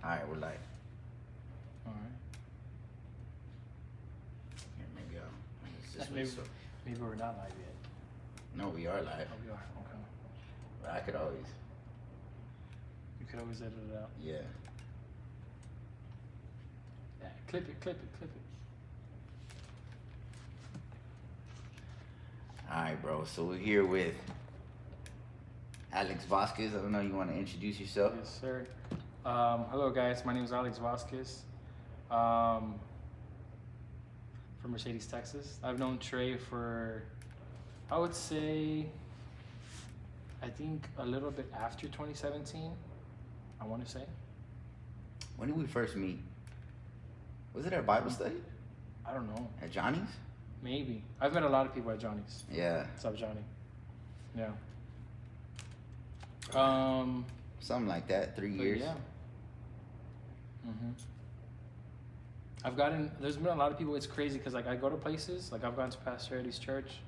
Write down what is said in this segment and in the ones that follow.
Alright, we're live. Alright. Here, maybe I'll. Maybe we're not live yet. No, we are live. Oh, we are. Okay. But I could always. You could always edit it out. Yeah. Yeah. Clip it. Alright, bro. So we're here with Alex Vasquez. I don't know. You want to introduce yourself? Yes, sir. Hello, guys. My name is Alex Vasquez. From Mercedes, Texas. I've known Trae for, I would say, I think a little bit after 2017. I want to say. When did we first meet? Was it at Bible study? I don't know. At Johnny's? Maybe. I've met a lot of people at Johnny's. Yeah. What's up, Johnny? Yeah. Something like that. 3 But years. yeah. There's been a lot of people. It's crazy because like I go to places, like I've gone to Pastor Eddie's church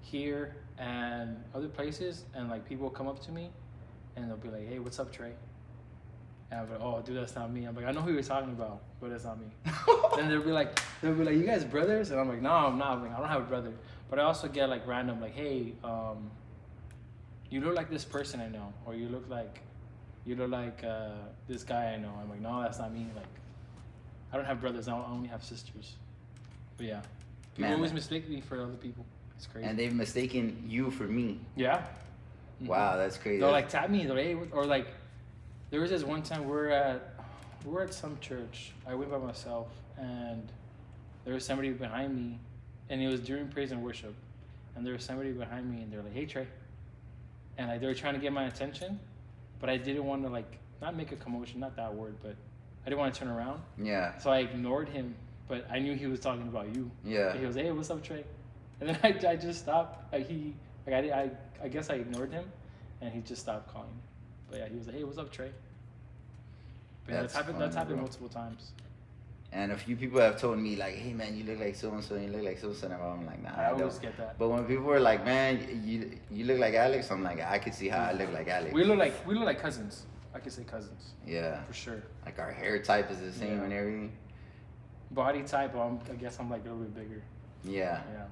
here and other places, and like people come up to me and they'll be like, "Hey, what's up, Trae?" And I'm like, "Oh, dude, that's not me." I'm like, "I know who you're talking about, but it's not me." Then they'll be like, "You guys brothers?" And I'm like, "No, I'm not. Like, I don't have a brother." But I also get like random, like, "Hey, you look like this person I know," or you look like this guy I know. I'm like, "No, that's not me." Like, I don't have brothers. I only have sisters. But yeah, people always mistake me for other people. It's crazy. And they've mistaken you for me. Yeah. Wow, that's crazy. They'll like tap me. They're like, "Hey," or like, there was this one time we're at some church. I went by myself, and there was somebody behind me, and it was during praise and worship, and there was somebody behind me, and they're like, "Hey, Trae," and like they were trying to get my attention, but I didn't want to like not make a commotion, not that word, but I didn't want to turn around. Yeah. So I ignored him, but I knew he was talking about you. Yeah. And he was, "Hey, what's up, Trae?" And then I just stopped. I guess I ignored him, and he just stopped calling me. But yeah, he was like, "Hey, what's up, Trae?" But yeah, that's happened multiple times. And a few people have told me like, "Hey man, you look like so and so. You look like so and so." And I'm like, "Nah, I always get that. But when people are like, "Man, you look like Alex," I'm like, I can see how I look like Alex. We look like cousins. I could say cousins. Yeah. For sure. Like our hair type is the same and everything. Body type, I guess I'm like a little bit bigger. Yeah. Yeah.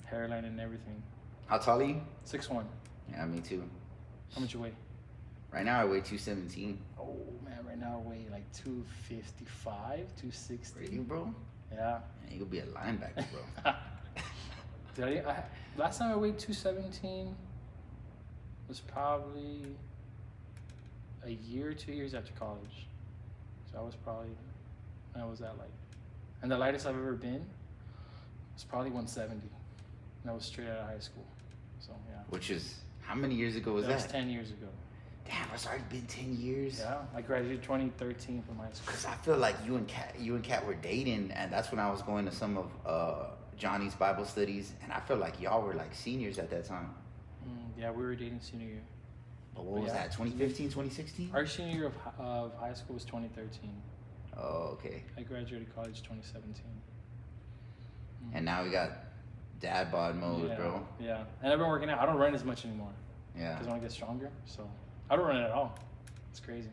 Hairline and everything. How tall are you? 6'1". Yeah, me too. How much you weigh? Right now I weigh 217. Oh man, right now I weigh like 255, 260. Really, bro? Yeah. Man, you could be a linebacker, bro. Last time I weighed 217 was probably a year or 2 years after college. So I was and the lightest I've ever been was probably 170. And I was straight out of high school. So yeah. Which is, how many years ago was that? That was 10 years ago. Damn, it's already been 10 years. Yeah, I graduated 2013 from high school. Cause I feel like you and Kat were dating, and that's when I was going to some of Johnny's Bible studies, and I feel like y'all were like seniors at that time. Yeah, we were dating senior year. But what was that? 2015, 2016? Our senior year of high school was 2013. Oh, okay. I graduated college 2017. And now we got dad bod mode, bro. Yeah, and I've been working out. I don't run as much anymore. Yeah. Because I want to get stronger, so I don't run at all. It's crazy.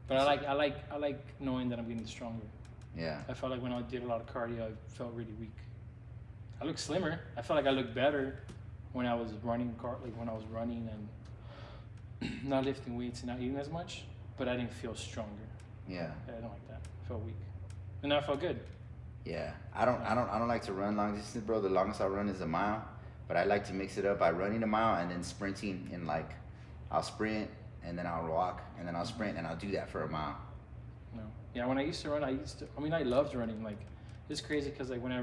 But I like knowing that I'm getting stronger. Yeah. I felt like when I did a lot of cardio, I felt really weak. I look slimmer. I felt like I looked better when I was running and not lifting weights and not eating as much. But I didn't feel stronger. Yeah. I don't like that. I felt weak, and now I felt good. Yeah. I don't like to run long distance, bro. The longest I run is a mile. But I like to mix it up by running a mile and then sprinting in like, I'll sprint and then I'll walk and then I'll sprint and I'll do that for a mile. No. Yeah, when I used to run, I loved running. Like, it's crazy because like when I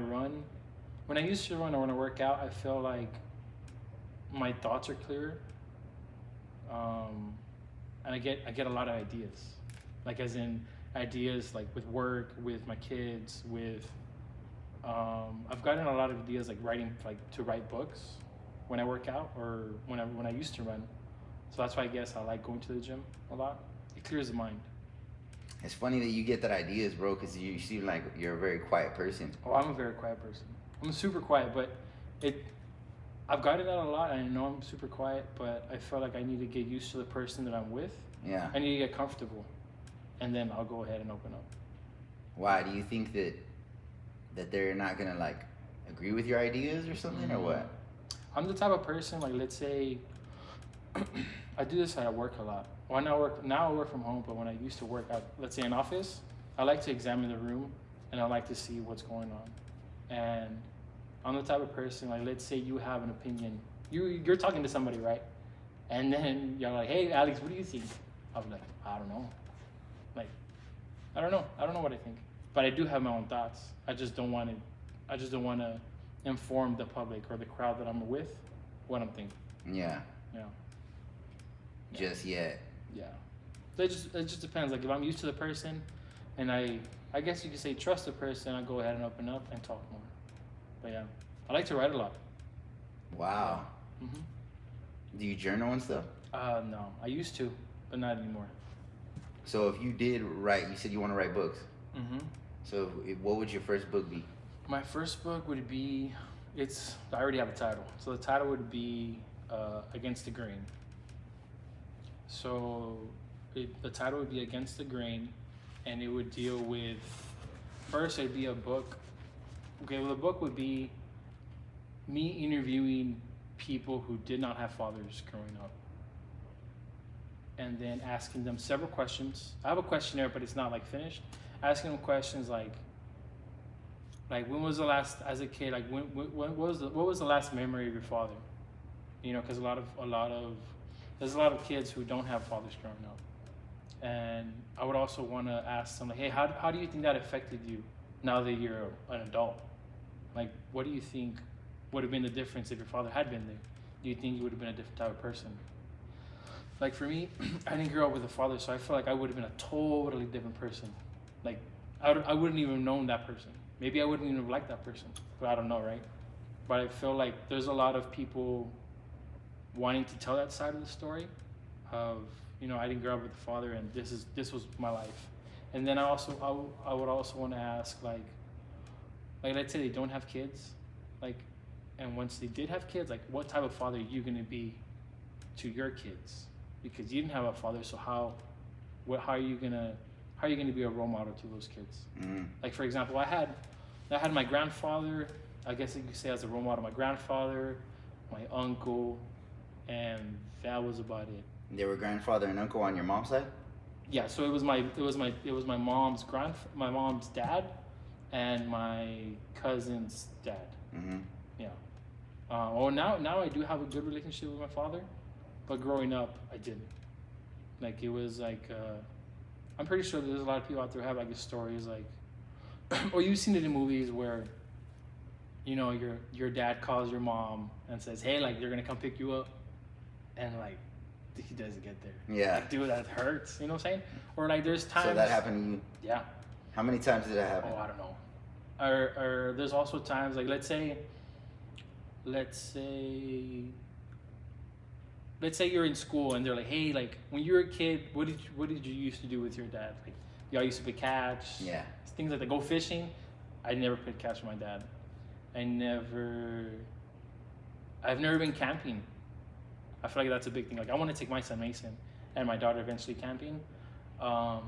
used to run or when I work out, I feel like my thoughts are clearer. And I get a lot of ideas. Like as in ideas like with work, with my kids, with I've gotten a lot of ideas like to write books when I work out or when I used to run. So that's why I guess I like going to the gym a lot. It clears the mind. It's funny that you get that ideas, bro, because you seem like you're a very quiet person. Oh, I'm a very quiet person. I'm super quiet, but I've gotten that a lot. I know I'm super quiet, but I feel like I need to get used to the person that I'm with Yeah. I need to get comfortable, and then I'll go ahead and open up. Why do you think that they're not gonna like agree with your ideas or something, or what? I'm the type of person, like, let's say, I do this at work a lot. When I work now, I work from home, but when I used to work at, let's say, an office, I like to examine the room and I like to see what's going on. And I'm the type of person, like, let's say you have an opinion. You're talking to somebody, right? And then you're like, hey, Alex, what do you think? I'm like, I don't know. Like, I don't know. I don't know what I think. But I do have my own thoughts. I just don't want to inform the public or the crowd that I'm with what I'm thinking. Yeah. Yeah. Just yet. Yeah. So it just depends. Like, if I'm used to the person and I guess you could say trust the person, I'll go ahead and open up and talk more. But yeah. I like to write a lot. Wow. Mm-hmm. Do you journal and stuff? No. I used to, but not anymore. So if you did write, you said you want to write books. Mm-hmm. So what would your first book be? My first book would be, I already have a title. So the title would be Against the Grain. So the title would be Against the Grain, and it would deal with, first it'd be a book. Okay, well, the book would be me interviewing people who did not have fathers growing up, and then asking them several questions. I have a questionnaire, but it's not like finished. Asking them questions like when was the last, as a kid, like what was the last memory of your father? You know, because there's a lot of kids who don't have fathers growing up, and I would also want to ask them like, hey, how do you think that affected you now that you're an adult? Like, what do you think would have been the difference if your father had been there? Do you think you would have been a different type of person? Like, for me, I didn't grow up with a father, so I feel like I would have been a totally different person. Like, I wouldn't even have known that person. Maybe I wouldn't even have liked that person, but I don't know, right? But I feel like there's a lot of people wanting to tell that side of the story of, you know, I didn't grow up with a father and this was my life. And then I would also want to ask, like let's say they don't have kids, like, and once they did have kids, like, what type of father are you going to be to your kids? Because you didn't have a father, so how are you gonna be a role model to those kids? Mm-hmm. Like, for example, I had my grandfather, I guess you could say, as a role model, my grandfather, my uncle, and that was about it. They were grandfather and uncle on your mom's side? Yeah, so it was my mom's dad and my cousin's dad. Mm-hmm. Yeah. Well, now I do have a good relationship with my father, but growing up I didn't. Like, it was like I'm pretty sure there's a lot of people out there who have like stories like, or you've seen it in movies where, you know, your dad calls your mom and says, hey, like, they're gonna come pick you up, and like he doesn't get there. Yeah. Like, dude, that hurts. You know what I'm saying? Or like there's times. So that happened to you? Yeah. How many times did that happen? Oh, I don't know. Or there's also times like let's say you're in school and they're like, hey, like, when you were a kid, what did you used to do with your dad? Like, y'all used to play catch. Yeah. Things like that. Go fishing. I never played catch with my dad. I've never been camping. I feel like that's a big thing. Like, I want to take my son Mason and my daughter eventually camping. Like,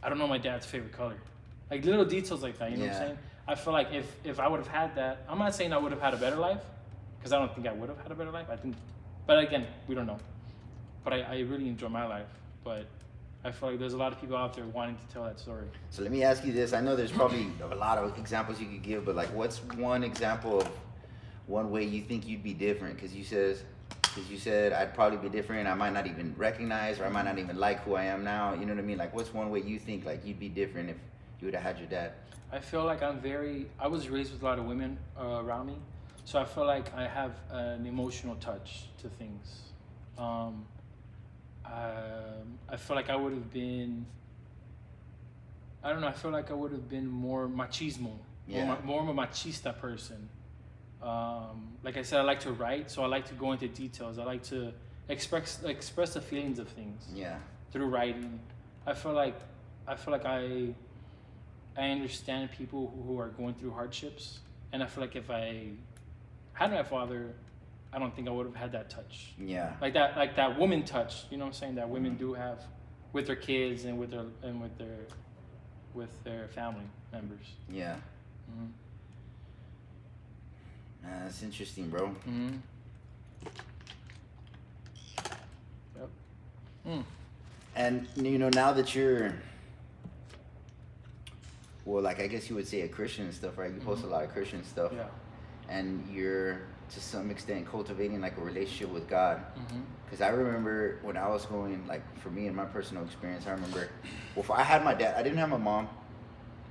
I don't know my dad's favorite color. Like, little details like that, you know what I'm saying? I feel like if I would have had that, I'm not saying I would have had a better life, because I don't think I would have had a better life. I think, but again, we don't know. But I really enjoy my life. But I feel like there's a lot of people out there wanting to tell that story. So let me ask you this. I know there's probably a lot of examples you could give, but like, what's one example of one way you think you'd be different? Because you said I'd probably be different. I might not even recognize, or I might not even like who I am now. You know what I mean? Like, what's one way you think like you'd be different if you would have had your dad? I feel like I was raised with a lot of women around me. So I feel like I have an emotional touch to things. I feel like I would have been, I don't know, I feel like I would have been more machismo, more of a machista person. Like I said, I like to write, so I like to go into details. I like to express the feelings of things through writing. I feel like I understand people who are going through hardships, and I feel like if I had my father, I don't think I would have had that touch. Yeah. Like that woman touch. You know what I'm saying? That women do have with their kids and with their family members. Yeah. Mm-hmm. That's interesting, bro. Mm-hmm. Yep. Mm. And now that you're, well, like I guess you would say a Christian and stuff, right? You post a lot of Christian stuff. Yeah. And you're to some extent cultivating like a relationship with God. Mm-hmm. Because I remember when I was going, like for me in my personal experience, I remember, well, I had my dad. I didn't have my mom.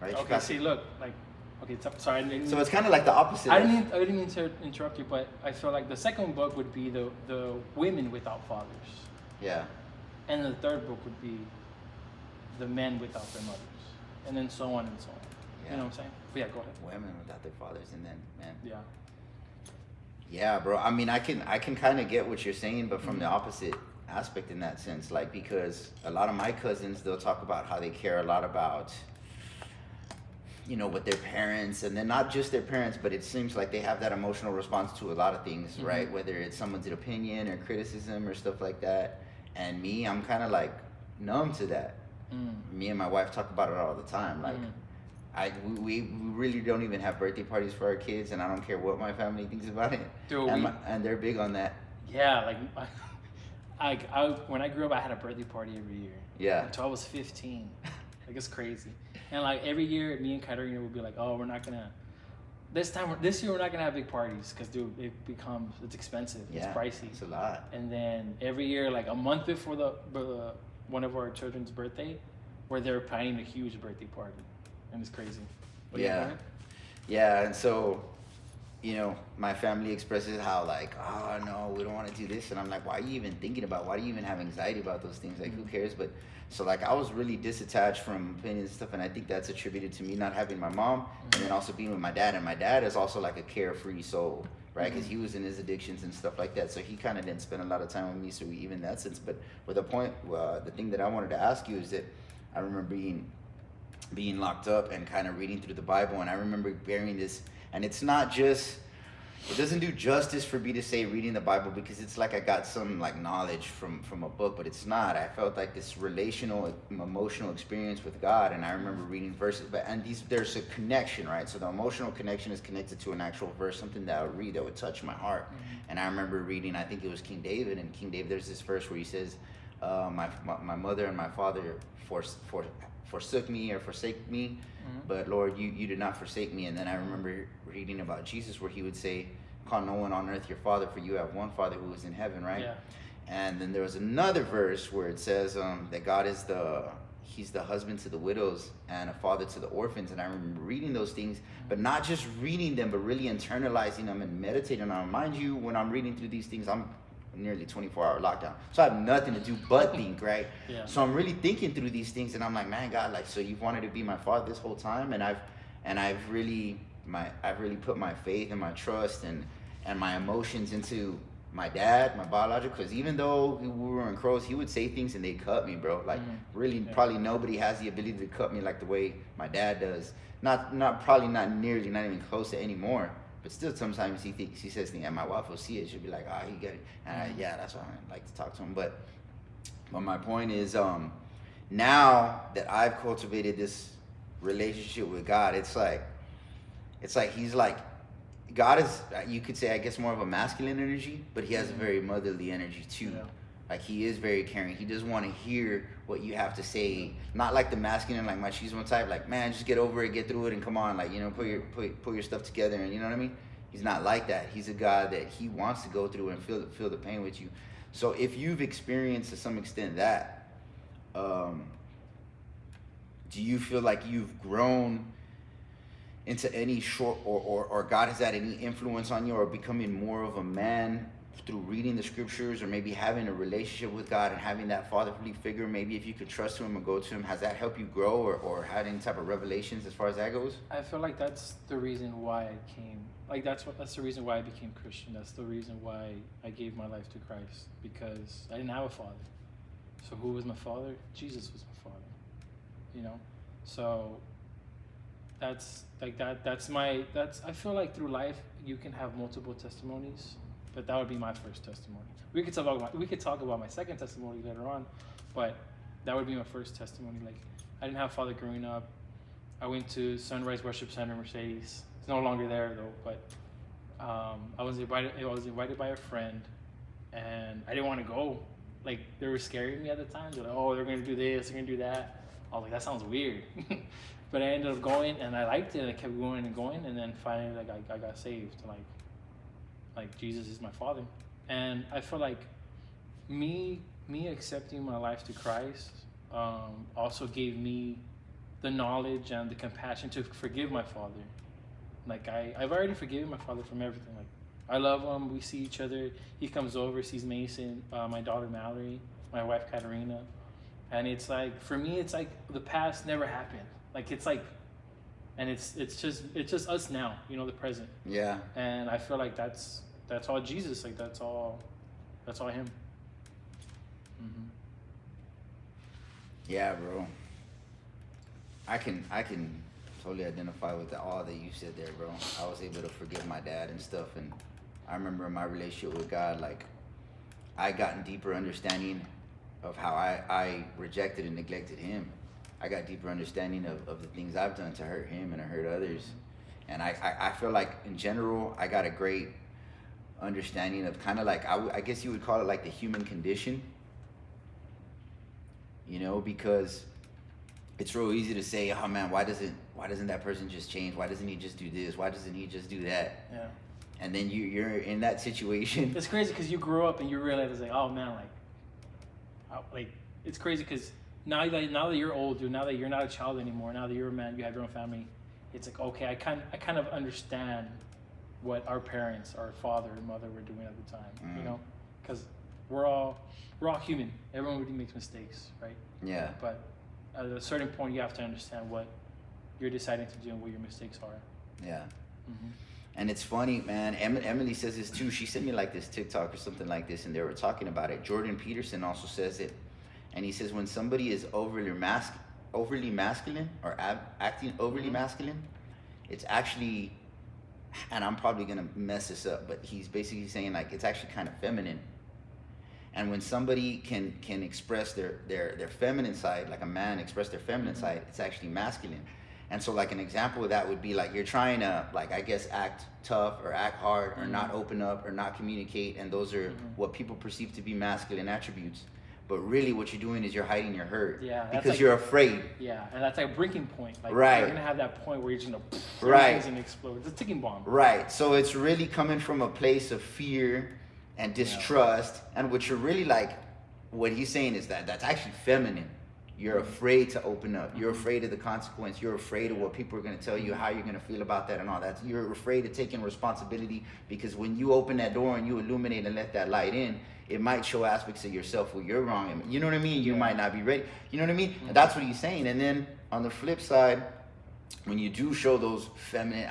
Right? Okay. See, look, like, okay. Sorry. So it's kind of like the opposite. I didn't mean to interrupt you, but I feel like the second book would be the women without fathers. Yeah. And the third book would be the men without their mothers, and then so on and so on. Yeah. You know what I'm saying? But yeah, go ahead. Women without their fathers, and then man. Yeah. Yeah, bro. I mean, I can kind of get what you're saying, but from the opposite aspect in that sense, like because a lot of my cousins, they'll talk about how they care a lot about, with their parents, and then not just their parents, but it seems like they have that emotional response to a lot of things, right? Whether it's someone's opinion or criticism or stuff like that. And me, I'm kind of like numb to that. Me and my wife talk about it all the time. Like, we really don't even have birthday parties for our kids, and I don't care what my family thinks about it. Dude, and they're big on that. Yeah, like I when I grew up, I had a birthday party every year. Yeah. Until I was 15. Like it's crazy. And like every year, me and Katerina would be like, "Oh, we're not gonna. This year, we're not gonna have big parties because, dude, it's expensive. Yeah, it's pricey. It's a lot. And then every year, like a month before the one of our children's birthday, where they're planning a huge birthday party, and it's crazy. But yeah. Yeah, and so, my family expresses how like, oh no, we don't want to do this, and I'm like, why are you even thinking about? Why do you even have anxiety about those things? Like, who cares? But so like, I was really disattached from opinions and stuff, and I think that's attributed to me not having my mom, and then also being with my dad. And my dad is also like a carefree soul, right? Because he was in his addictions and stuff like that, so he kind of didn't spend a lot of time with me. So even in that sense, but with the point, the thing that I wanted to ask you is that I remember being locked up and kind of reading through the Bible, and I remember bearing this. And it's not just, it doesn't do justice for me to say reading the Bible because it's like I got some like knowledge from a book, but it's not. I felt like this relational, emotional experience with God, and I remember reading verses, there's a connection, right? So the emotional connection is connected to an actual verse, something that I would read that would touch my heart. And I remember reading, I think it was King David, and King David, there's this verse where he says, my mother and my father forsook me or forsake me, but Lord, you did not forsake me. And then I remember reading about Jesus where he would say, call no one on earth your father, for you have one father who is in heaven, right? Yeah. And then there was another verse where it says that God is he's the husband to the widows and a father to the orphans. And I remember reading those things, but not just reading them, but really internalizing them and meditating on them. Mind you, when I'm reading through these things, I'm nearly 24-hour lockdown, so I have nothing to do but think, right? Yeah. So I'm really thinking through these things, and I'm like, man, God, like, so you've wanted to be my father this whole time, and I've really put my faith and my trust and my emotions into my dad, my biological, because even though we were in crows, he would say things and they cut me, bro. Like really, probably nobody has the ability to cut me like the way my dad does. Not nearly, not even close to anymore. But still, sometimes he says things, and my wife will see it. She'll be like, "Ah, he get it," and that's why I like to talk to him. But my point is, now that I've cultivated this relationship with God, it's like he's like, God is, you could say, I guess, more of a masculine energy, but he has a very motherly energy too. Yeah. Like, he is very caring. He doesn't want to hear what you have to say. Not like the masculine, like machismo type, like, man, just get over it, get through it, and come on, like, put your stuff together, and you know what I mean? He's not like that. He's a guy that he wants to go through and feel the pain with you. So if you've experienced to some extent that, do you feel like you've grown into any or God has had any influence on you, or becoming more of a man through reading the scriptures, or maybe having a relationship with God and having that fatherly figure? Maybe if you could trust him and go to him, has that helped you grow or had any type of revelations as far as that goes? I feel like that's the reason why I came. Like that's the reason why I became Christian. That's the reason why I gave my life to Christ, because I didn't have a father. So who was my father? Jesus was my father. You know? So that's like that. I feel like through life you can have multiple testimonies But that would be my first testimony. We could talk about my second testimony later on, but that would be my first testimony. Like, I didn't have a father growing up. I went to Sunrise Worship Center, Mercedes. It's no longer there though, but I was invited by a friend, and I didn't want to go. Like, they were scaring me at the time. They're like, oh, they're gonna do this, they're gonna do that. I was like, that sounds weird. But I ended up going, and I liked it. I kept going and going, and then finally, like, I got saved. Like Jesus is my father, and I feel like me accepting my life to Christ also gave me the knowledge and the compassion to forgive my father. Like, I've already forgiven my father from everything. Like, I love him. We see each other. He comes over, sees Mason, my daughter Mallory, my wife Katerina, and it's like, for me, it's like the past never happened. Like, it's like, and it's just us now, you know, the present. Yeah. And I feel like that's all Jesus. Like, that's all him. Mm-hmm. Yeah, bro. I can totally identify with all that you said there, bro. I was able to forgive my dad and stuff, and I remember in my relationship with God, like, I gotten deeper understanding of how I rejected and neglected him. I got deeper understanding of the things I've done to hurt him and to hurt others. And I feel like, in general, I got a great understanding of kind of like, I guess you would call it like the human condition. You know, because it's real easy to say, oh man, why doesn't that person just change? Why doesn't he just do this? Why doesn't he just do that? Yeah. And then you're in that situation. It's crazy because you grow up and you realize, like, oh man, like it's crazy because now that you're old, dude, now that you're not a child anymore, now that you're a man, you have your own family, it's like, okay, I kind of understand what our parents, our father and mother were doing at the time, you know, because we're all human. Everyone really makes mistakes, right? Yeah. But at a certain point, you have to understand what you're deciding to do and what your mistakes are. Yeah. Mm-hmm. And it's funny, man. Emily says this too. She sent me like this TikTok or something like this, and they were talking about it. Jordan Peterson also says it, and he says when somebody is overly masculine or acting overly masculine, it's actually, and I'm probably gonna mess this up, but he's basically saying like it's actually kind of feminine. And when somebody can express their feminine side, like a man express their feminine side, it's actually masculine. And so like an example of that would be like you're trying to, like, I guess, act tough or act hard or not open up or not communicate, and those are what people perceive to be masculine attributes. But really what you're doing is you're hiding your hurt. Yeah, because like, you're afraid. Yeah, and that's like a breaking point. Like, right. You're gonna have that point where you're just gonna right. gonna explode. It's a ticking bomb. Right. So it's really coming from a place of fear and distrust, and what you're really like, what he's saying is that's actually feminine. You're afraid to open up. You're afraid of the consequence. You're afraid of what people are going to tell you, how you're going to feel about that and all that. You're afraid of taking responsibility, because when you open that door and you illuminate and let that light in, it might show aspects of yourself where you're wrong. You know what I mean? You might not be ready. You know what I mean? And that's what he's saying. And then on the flip side, when you do show those feminine,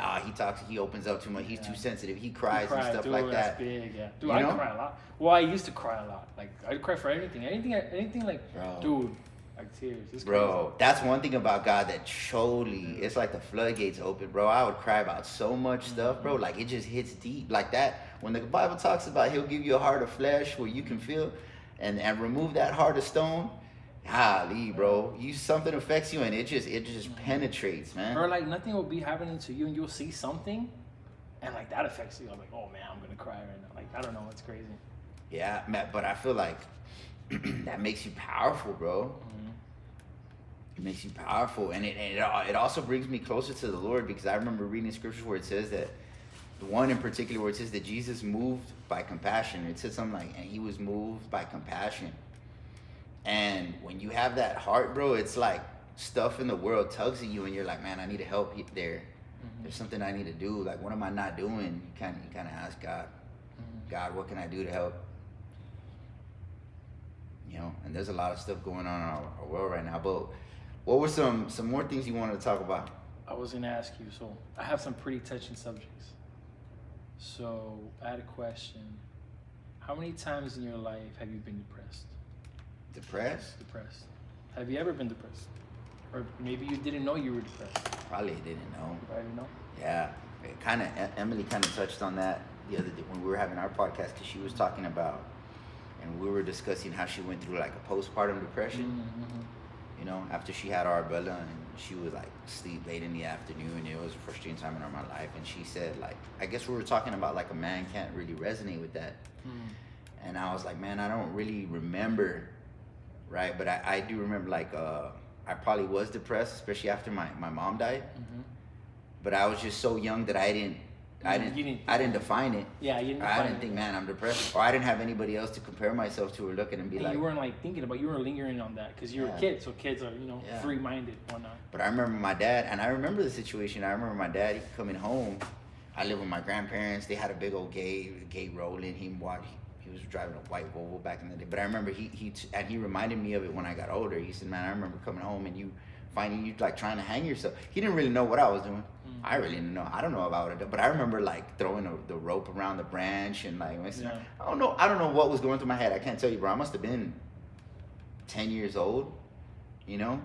he opens up too much, he's too sensitive, he cries and stuff, dude, like that. Big, yeah. Dude, I cry a lot. Well, I used to cry a lot. Like, I'd cry for anything like, bro. Dude, like tears. It's bro, crazy. That's one thing about God that surely, it's like the floodgates open, bro. I would cry about so much stuff, bro. Like, it just hits deep like that. When the Bible talks about he'll give you a heart of flesh where you can feel and remove that heart of stone. Golly, bro, something affects you and it just penetrates, man. Or like nothing will be happening to you and you'll see something, and like that affects you. I'm like, oh man, I'm gonna cry right now. Like, I don't know, it's crazy. Yeah, Matt, but I feel like that makes you powerful, bro. It makes you powerful, and it also brings me closer to the Lord, because I remember reading scriptures where it says that, the one in particular where it says that Jesus moved by compassion. It said something like, and he was moved by compassion. And when you have that heart, bro, it's like stuff in the world tugs at you and you're like, man, I need to help there. There's something I need to do. Like, what am I not doing? You kind of ask God, God, what can I do to help? You know, and there's a lot of stuff going on in our world right now. But what were some more things you wanted to talk about? I was going to ask you, so I have some pretty touching subjects. So I had a question. How many times in your life have you been depressed? Depressed? Have you ever been depressed? Or maybe you didn't know you were depressed. Probably didn't know. You probably didn't know? Yeah. Emily kind of touched on that the other day when we were having our podcast, because she was talking about, and we were discussing how she went through like a postpartum depression. Mm-hmm. You know, after she had Arabella, and she would like sleep late in the afternoon. It was the frustrating time in my life, and she said like, I guess we were talking about like a man can't really resonate with that. And I was like, man, I don't really remember, right? But I do remember like I probably was depressed, especially after my mom died. But I was just so young that I didn't define it. Yeah, you didn't. I didn't think, man, I'm depressed, or I didn't have anybody else to compare myself to or look at and be and like. You weren't like thinking about. You were lingering on that because you were a kid, so kids are free-minded, whatnot. But I remember my dad, and I remember the situation. I remember my dad coming home. I lived with my grandparents. They had a big old gate rolling. He was driving a white Volvo back in the day. But I remember he reminded me of it when I got older. He said, man, I remember coming home and you finding you like trying to hang yourself. He didn't really know what I was doing. I really didn't know. I don't know if I would have done, but I remember like throwing the rope around the branch and like, I don't know what was going through my head. I can't tell you, bro. I must have been 10 years old, you know?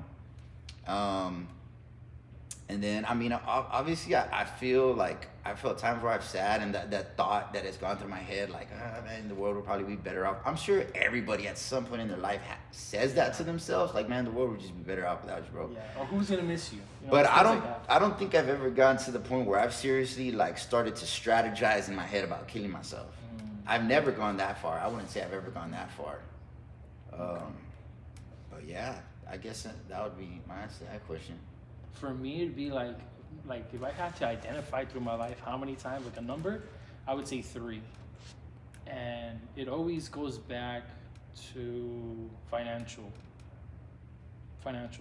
And then, I mean, obviously I feel like, I felt times where I've sad and that thought that has gone through my head, like, man, the world would probably be better off. I'm sure everybody at some point in their life says that to themselves, like, man, the world would just be better off without you, bro. Yeah, or who's gonna miss you? But I don't think I've ever gotten to the point where I've seriously like started to strategize in my head about killing myself. I've never gone that far. I wouldn't say I've ever gone that far. But yeah, I guess that would be my answer to that question. For me, it'd be like if I had to identify through my life how many times, like a number, I would say 3. And it always goes back to financial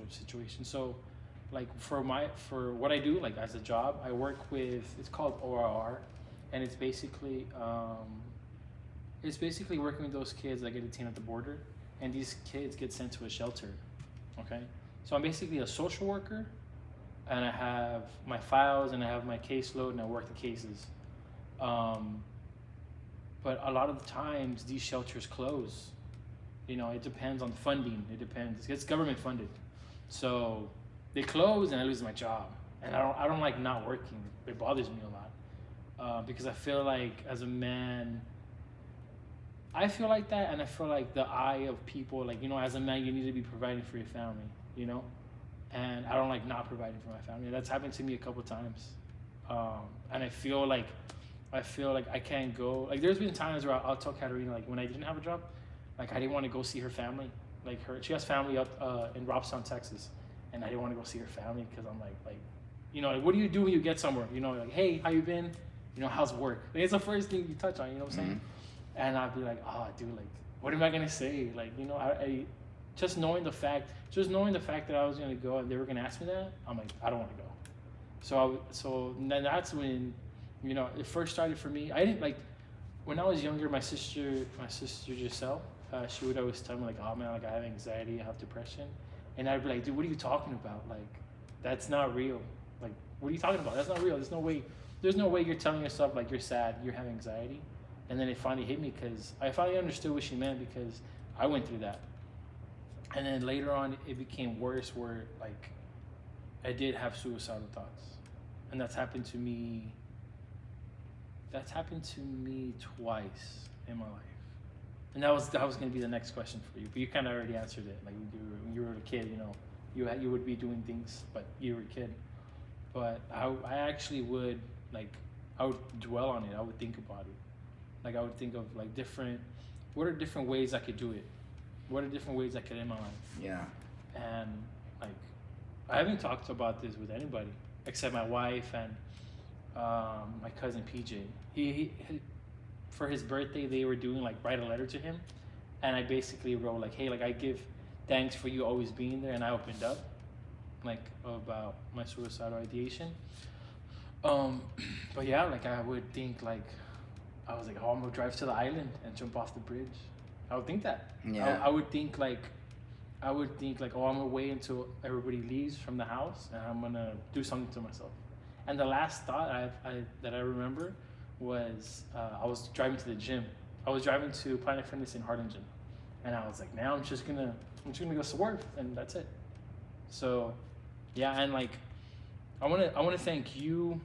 situation. So like for what I do, like as a job, I work with, it's called ORR, and it's basically working with those kids that get detained at the border, and these kids get sent to a shelter. Okay, so I'm basically a social worker, and I have my files and I have my caseload and I work the cases. But a lot of the times these shelters close. You know, it depends on funding. It depends. It's government funded, so they close and I lose my job. And I don't like not working. It bothers me a lot because I feel like as a man, I feel like that, and I feel like the eye of people, like, you know, as a man, you need to be providing for your family, you know? And I don't like not providing for my family. That's happened to me a couple times. And I feel like I can't go. Like, there's been times where I'll tell Katerina, like, when I didn't have a job, like, I didn't want to go see her family. Like, she has family up in Robstown, Texas. And I didn't want to go see her family because I'm like, you know, like, what do you do when you get somewhere? You know, like, hey, how you been? You know, how's work? Like, it's the first thing you touch on, you know what I'm saying? And I'd be like, oh, dude, like, what am I going to say? Like, you know, I just knowing the fact that I was going to go and they were going to ask me that, I'm like, I don't want to go. So then that's when, you know, it first started for me. I didn't, like, when I was younger, my sister Giselle, she would always tell me, like, oh, man, like, I have anxiety, I have depression. And I'd be like, dude, what are you talking about? Like, that's not real. Like, what are you talking about? That's not real. There's no way you're telling yourself, like, you're sad, you're having anxiety. And then it finally hit me because I finally understood what she meant because I went through that. And then later on, it became worse where, like, I did have suicidal thoughts. And that's happened to me twice in my life. And that was going to be the next question for you. But you kind of already answered it. Like, when you were a kid, you know, you would be doing things, but you were a kid. But I actually would, like, I would dwell on it. I would think about it. Like, I would think of, like, what are different ways I could do it? What are different ways I could end my life? Yeah. And, like, I haven't talked about this with anybody except my wife and my cousin PJ. He for his birthday, they were doing, like, write a letter to him. And I basically wrote, like, hey, like, I give thanks for you always being there. And I opened up, like, about my suicidal ideation. But yeah, like, I would think, like, I was like, oh, I'm gonna drive to the island and jump off the bridge. I would think that. Yeah. I would think like, oh, I'm gonna wait until everybody leaves from the house and I'm gonna do something to myself. And the last thought that I remember was I was driving to the gym. I was driving to Planet Fitness in Harlingen, and I was like, now I'm just gonna go swerve, and that's it. So, yeah, and like, I wanna thank you,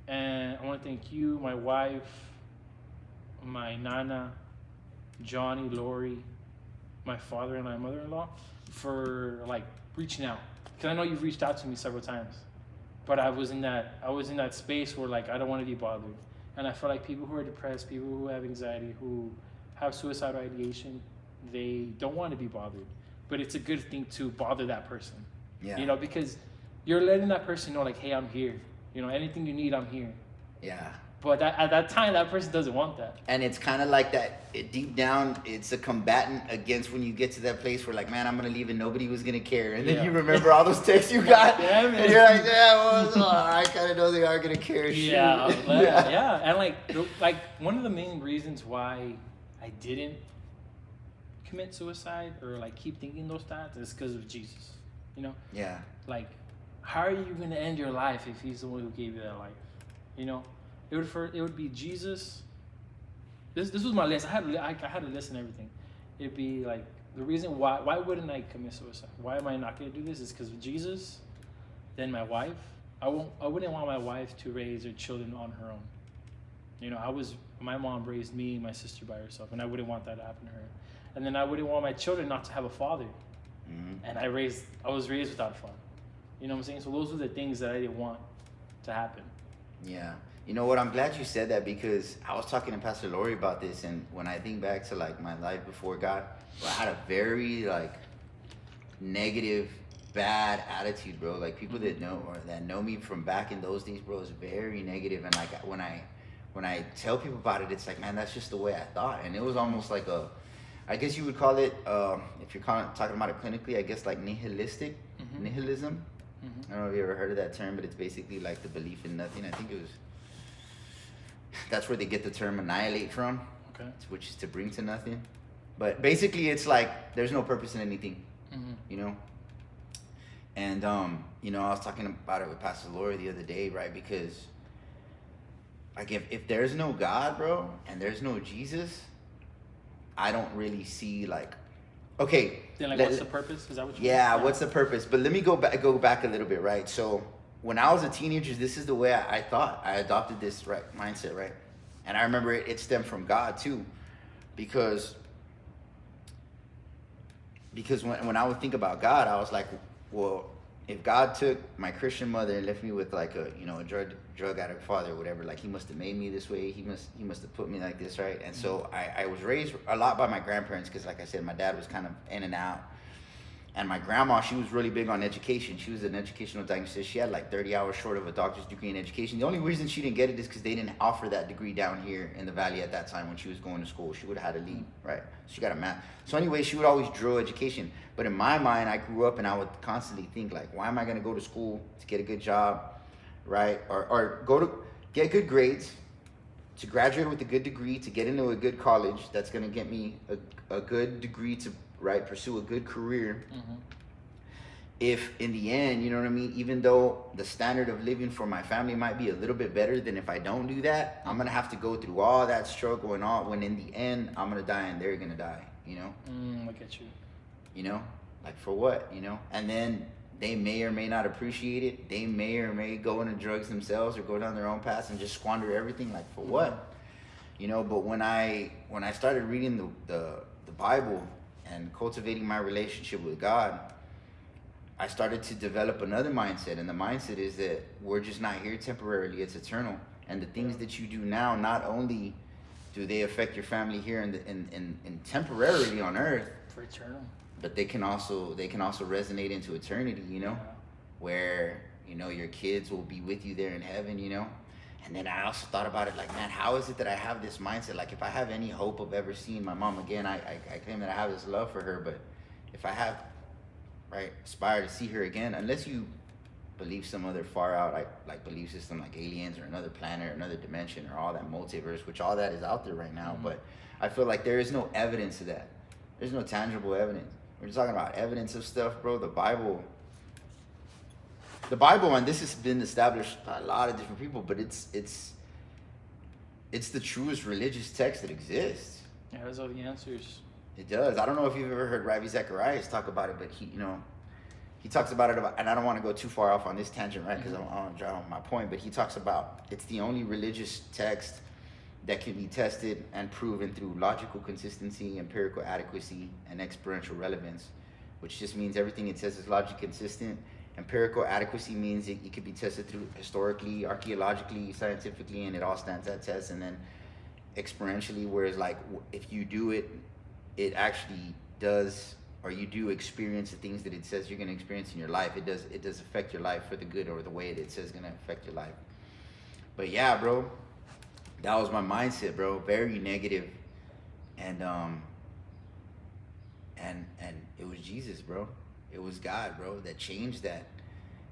and I wanna thank you, my wife, my nana, Johnny, Lori, my father-in-law, and mother-in-law for like reaching out, because I know you've reached out to me several times, but I was in that space where like I don't want to be bothered, and I feel like people who are depressed, people who have anxiety, who have suicidal ideation, they don't want to be bothered, but it's a good thing to bother that person. Yeah. You know, because you're letting that person know like, hey, I'm here. You know, anything you need, I'm here. Yeah. But at that time, that person doesn't want that. And it's kind of like that, deep down, it's a combatant against when you get to that place where like, man, I'm going to leave and nobody was going to care. And then you remember all those texts you got. Yeah, man. And you're like, yeah, well, I kind of know they are going to care. Yeah, yeah. And like one of the main reasons why I didn't commit suicide or like keep thinking those thoughts is because of Jesus. You know? Yeah. Like, how are you going to end your life if he's the one who gave you that life? You know? It would be Jesus. This was my list. I had to list and everything. It'd be like the reason why wouldn't I commit suicide? Why am I not going to do this? Is because of Jesus. Then my wife. I wouldn't want my wife to raise her children on her own. You know, my mom raised me and my sister by herself, and I wouldn't want that to happen to her. And then I wouldn't want my children not to have a father. Mm-hmm. And I was raised without a father. You know what I'm saying? So those were the things that I didn't want to happen. Yeah. You know what? I'm glad you said that, because I was talking to Pastor Lori about this, and when I think back to like my life before God, I had a very like negative, bad attitude, bro. Like people that know me from back in those days, bro, is very negative. And like when I tell people about it, it's like, man, that's just the way I thought. And it was almost like I guess you would call it, if you're talking about it clinically, I guess like nihilistic, nihilism. Mm-hmm. I don't know if you ever heard of that term, but it's basically like the belief in nothing. I think that's where they get the term annihilate from, okay, which is to bring to nothing. But basically it's like there's no purpose in anything, you know? And, you know, I was talking about it with Pastor Lori the other day, right? Because like if there's no God, bro, and there's no Jesus, I don't really see like, okay. Then like what's the purpose? Is that what you mean? Yeah, what's the purpose? But let me go back a little bit, right? So when I was a teenager, this is the way I thought. I adopted this mindset, right? And I remember it stemmed from God too, because when I would think about God, I was like, well, if God took my Christian mother and left me with like a drug addict father or whatever, like he must have made me this way. He must have put me like this, right? And so I was raised a lot by my grandparents, because like I said, my dad was kind of in and out. And my grandma, she was really big on education. She was an educational diagnostician. She had like 30 hours short of a doctor's degree in education. The only reason she didn't get it is because they didn't offer that degree down here in the Valley at that time when she was going to school. She would have had to leave, right? She got a math. So anyway, she would always drill education. But in my mind, I grew up and I would constantly think like, why am I going to go to school to get a good job, right? Or go to get good grades, to graduate with a good degree, to get into a good college that's going to get me a good degree to, right, pursue a good career. If in the end, you know what I mean, even though the standard of living for my family might be a little bit better than if I don't do that, I'm going to have to go through all that struggle and all, when in the end, I'm going to die and they're going to die, you know? Look at you. You know? Like for what, you know? And then they may or may not appreciate it. They may or may go into drugs themselves or go down their own paths and just squander everything. Like for what? You know, but when I started reading the Bible and cultivating my relationship with God, I started to develop another mindset. And the mindset is that we're just not here temporarily, it's eternal. And the things that you do now, not only do they affect your family here and temporarily on earth, for eternal, but they can also resonate into eternity, you know, where, you know, your kids will be with you there in heaven, you know. And then I also thought about it like, man, how is it that I have this mindset? Like if I have any hope of ever seeing my mom again, I claim that I have this love for her, but if I have, right, aspire to see her again, unless you believe some other far out like belief system like aliens or another planet or another dimension or all that multiverse, which all that is out there right now, but I feel like there is no evidence of that. There's no tangible evidence. We're talking about evidence of stuff, bro. The Bible, and this has been established by a lot of different people, but it's the truest religious text that exists. It has all the answers. It does. I don't know if you've ever heard Ravi Zacharias talk about it, but he talks about it and I don't want to go too far off on this tangent, right? Because I want to draw on my point, but he talks about it's the only religious text that can be tested and proven through logical consistency, empirical adequacy, and experiential relevance, which just means everything it says is logically consistent. Empirical adequacy means it can be tested through historically, archaeologically, scientifically, and it all stands that test. And then experientially, whereas like if you do it, it actually does, or you do experience the things that it says you're going to experience in your life. It does affect your life for the good, or the way it says going to affect your life. But yeah, bro, that was my mindset, bro. Very negative. And and it was Jesus, bro. It was God, bro, that changed that.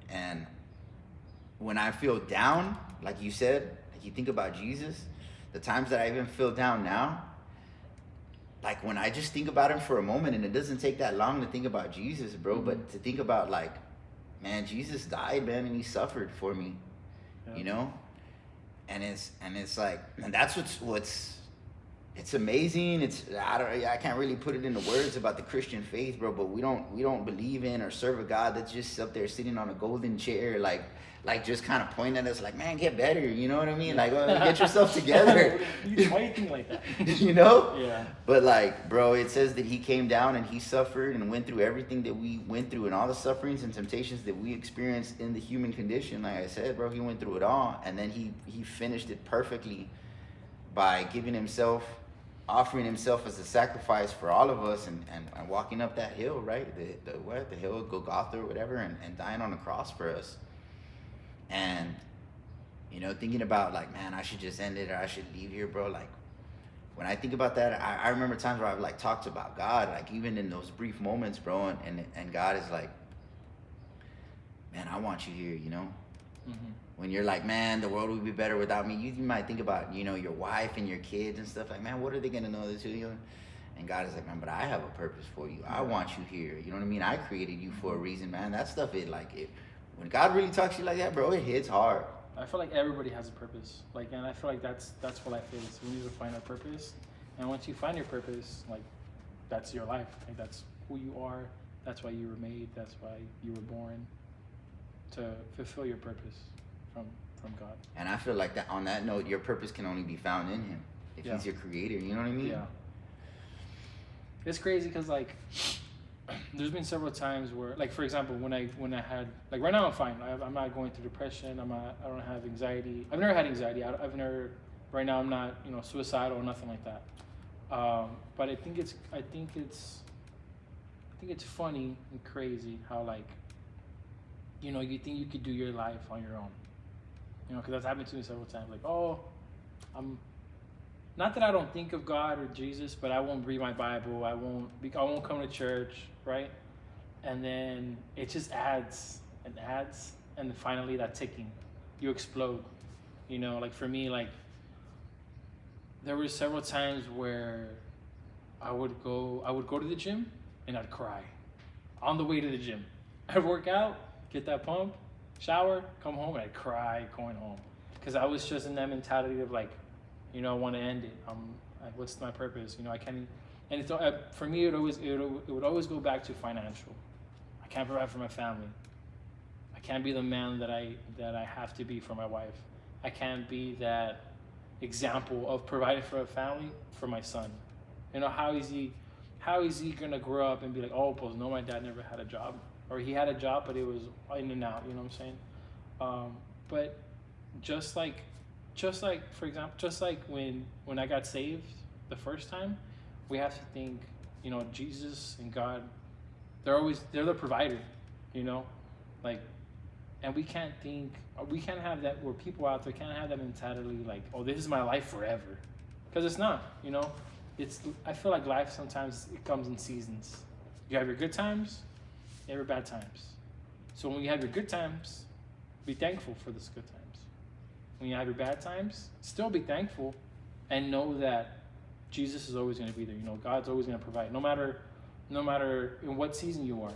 And when I feel down, like you said, like you think about Jesus, the times that I even feel down now, like when I just think about him for a moment, and it doesn't take that long to think about Jesus, bro, but to think about like, man, Jesus died, man, and he suffered for me, you know? And it's like, and that's what's it's amazing. I can't really put it into words about the Christian faith, bro, but we don't believe in or serve a God that's just up there sitting on a golden chair, like just kind of pointing at us like, man, get better, you know what I mean? Like, get yourself together. Why do you think like that? You know? Yeah. But like, bro, it says that he came down and he suffered and went through everything that we went through, and all the sufferings and temptations that we experienced in the human condition. Like I said, bro, he went through it all, and then he finished it perfectly by offering himself as a sacrifice for all of us, and walking up that hill, right? The hill of Golgotha or whatever, and dying on the cross for us. And, you know, thinking about like, man, I should just end it, or I should leave here, bro. Like, when I think about that, I remember times where I've like talked about God, like even in those brief moments, bro, and God is like, man, I want you here, you know? Mm-hmm. When you're like, man, the world would be better without me, you might think about, you know, your wife and your kids and stuff, like, man, what are they going to know this, you know? And God is like, man, but I have a purpose for you. I want you here. You know what I mean? I created you for a reason, man. That stuff, when God really talks to you like that, bro, it hits hard. I feel like everybody has a purpose. Like, and I feel like that's what life is. We need to find our purpose. And once you find your purpose, like, that's your life. Like, that's who you are. That's why you were made. That's why you were born, to fulfill your purpose from God. And I feel like that on that note, your purpose can only be found in him. If he's your creator, you know what I mean? Yeah. It's crazy because like there's been several times where, like, for example, when I had, like, right now I'm fine. I'm not going through depression. I don't have anxiety. I've never had anxiety. I've never, right now I'm not, you know, suicidal or nothing like that. But I think it's funny and crazy how, like, you know, you think you could do your life on your own. You know, because that's happened to me several times. Like, oh, not that I don't think of God or Jesus, but I won't read my Bible. I won't come to church, right? And then it just adds and adds, and then finally that ticking, you explode. You know, like for me, like there were several times where I would go to the gym and I'd cry on the way to the gym. I'd work out, get that pump, shower, come home, and I'd cry going home, because I was just in that mentality of like, you know, I want to end it. Like, what's my purpose? You know, I can't. And it's for me, it would always go back to financial. I can't provide for my family. I can't be the man that I have to be for my wife. I can't be that example of providing for a family for my son. You know, how is he gonna grow up and be like, oh, well, no, my dad never had a job, or he had a job, but it was in and out. You know what I'm saying? But just like for example, just like when I got saved the first time, we have to think, you know, Jesus and God, they're the provider, you know, like, and we can't have that, where people out there can't have that mentality like, oh, this is my life forever, because it's not, you know. I feel like life sometimes it comes in seasons. You have your good times, you have your bad times. So when you have your good times, be thankful for those good times. When you have your bad times, still be thankful, and know that Jesus is always going to be there. You know, God's always going to provide, no matter in what season you are.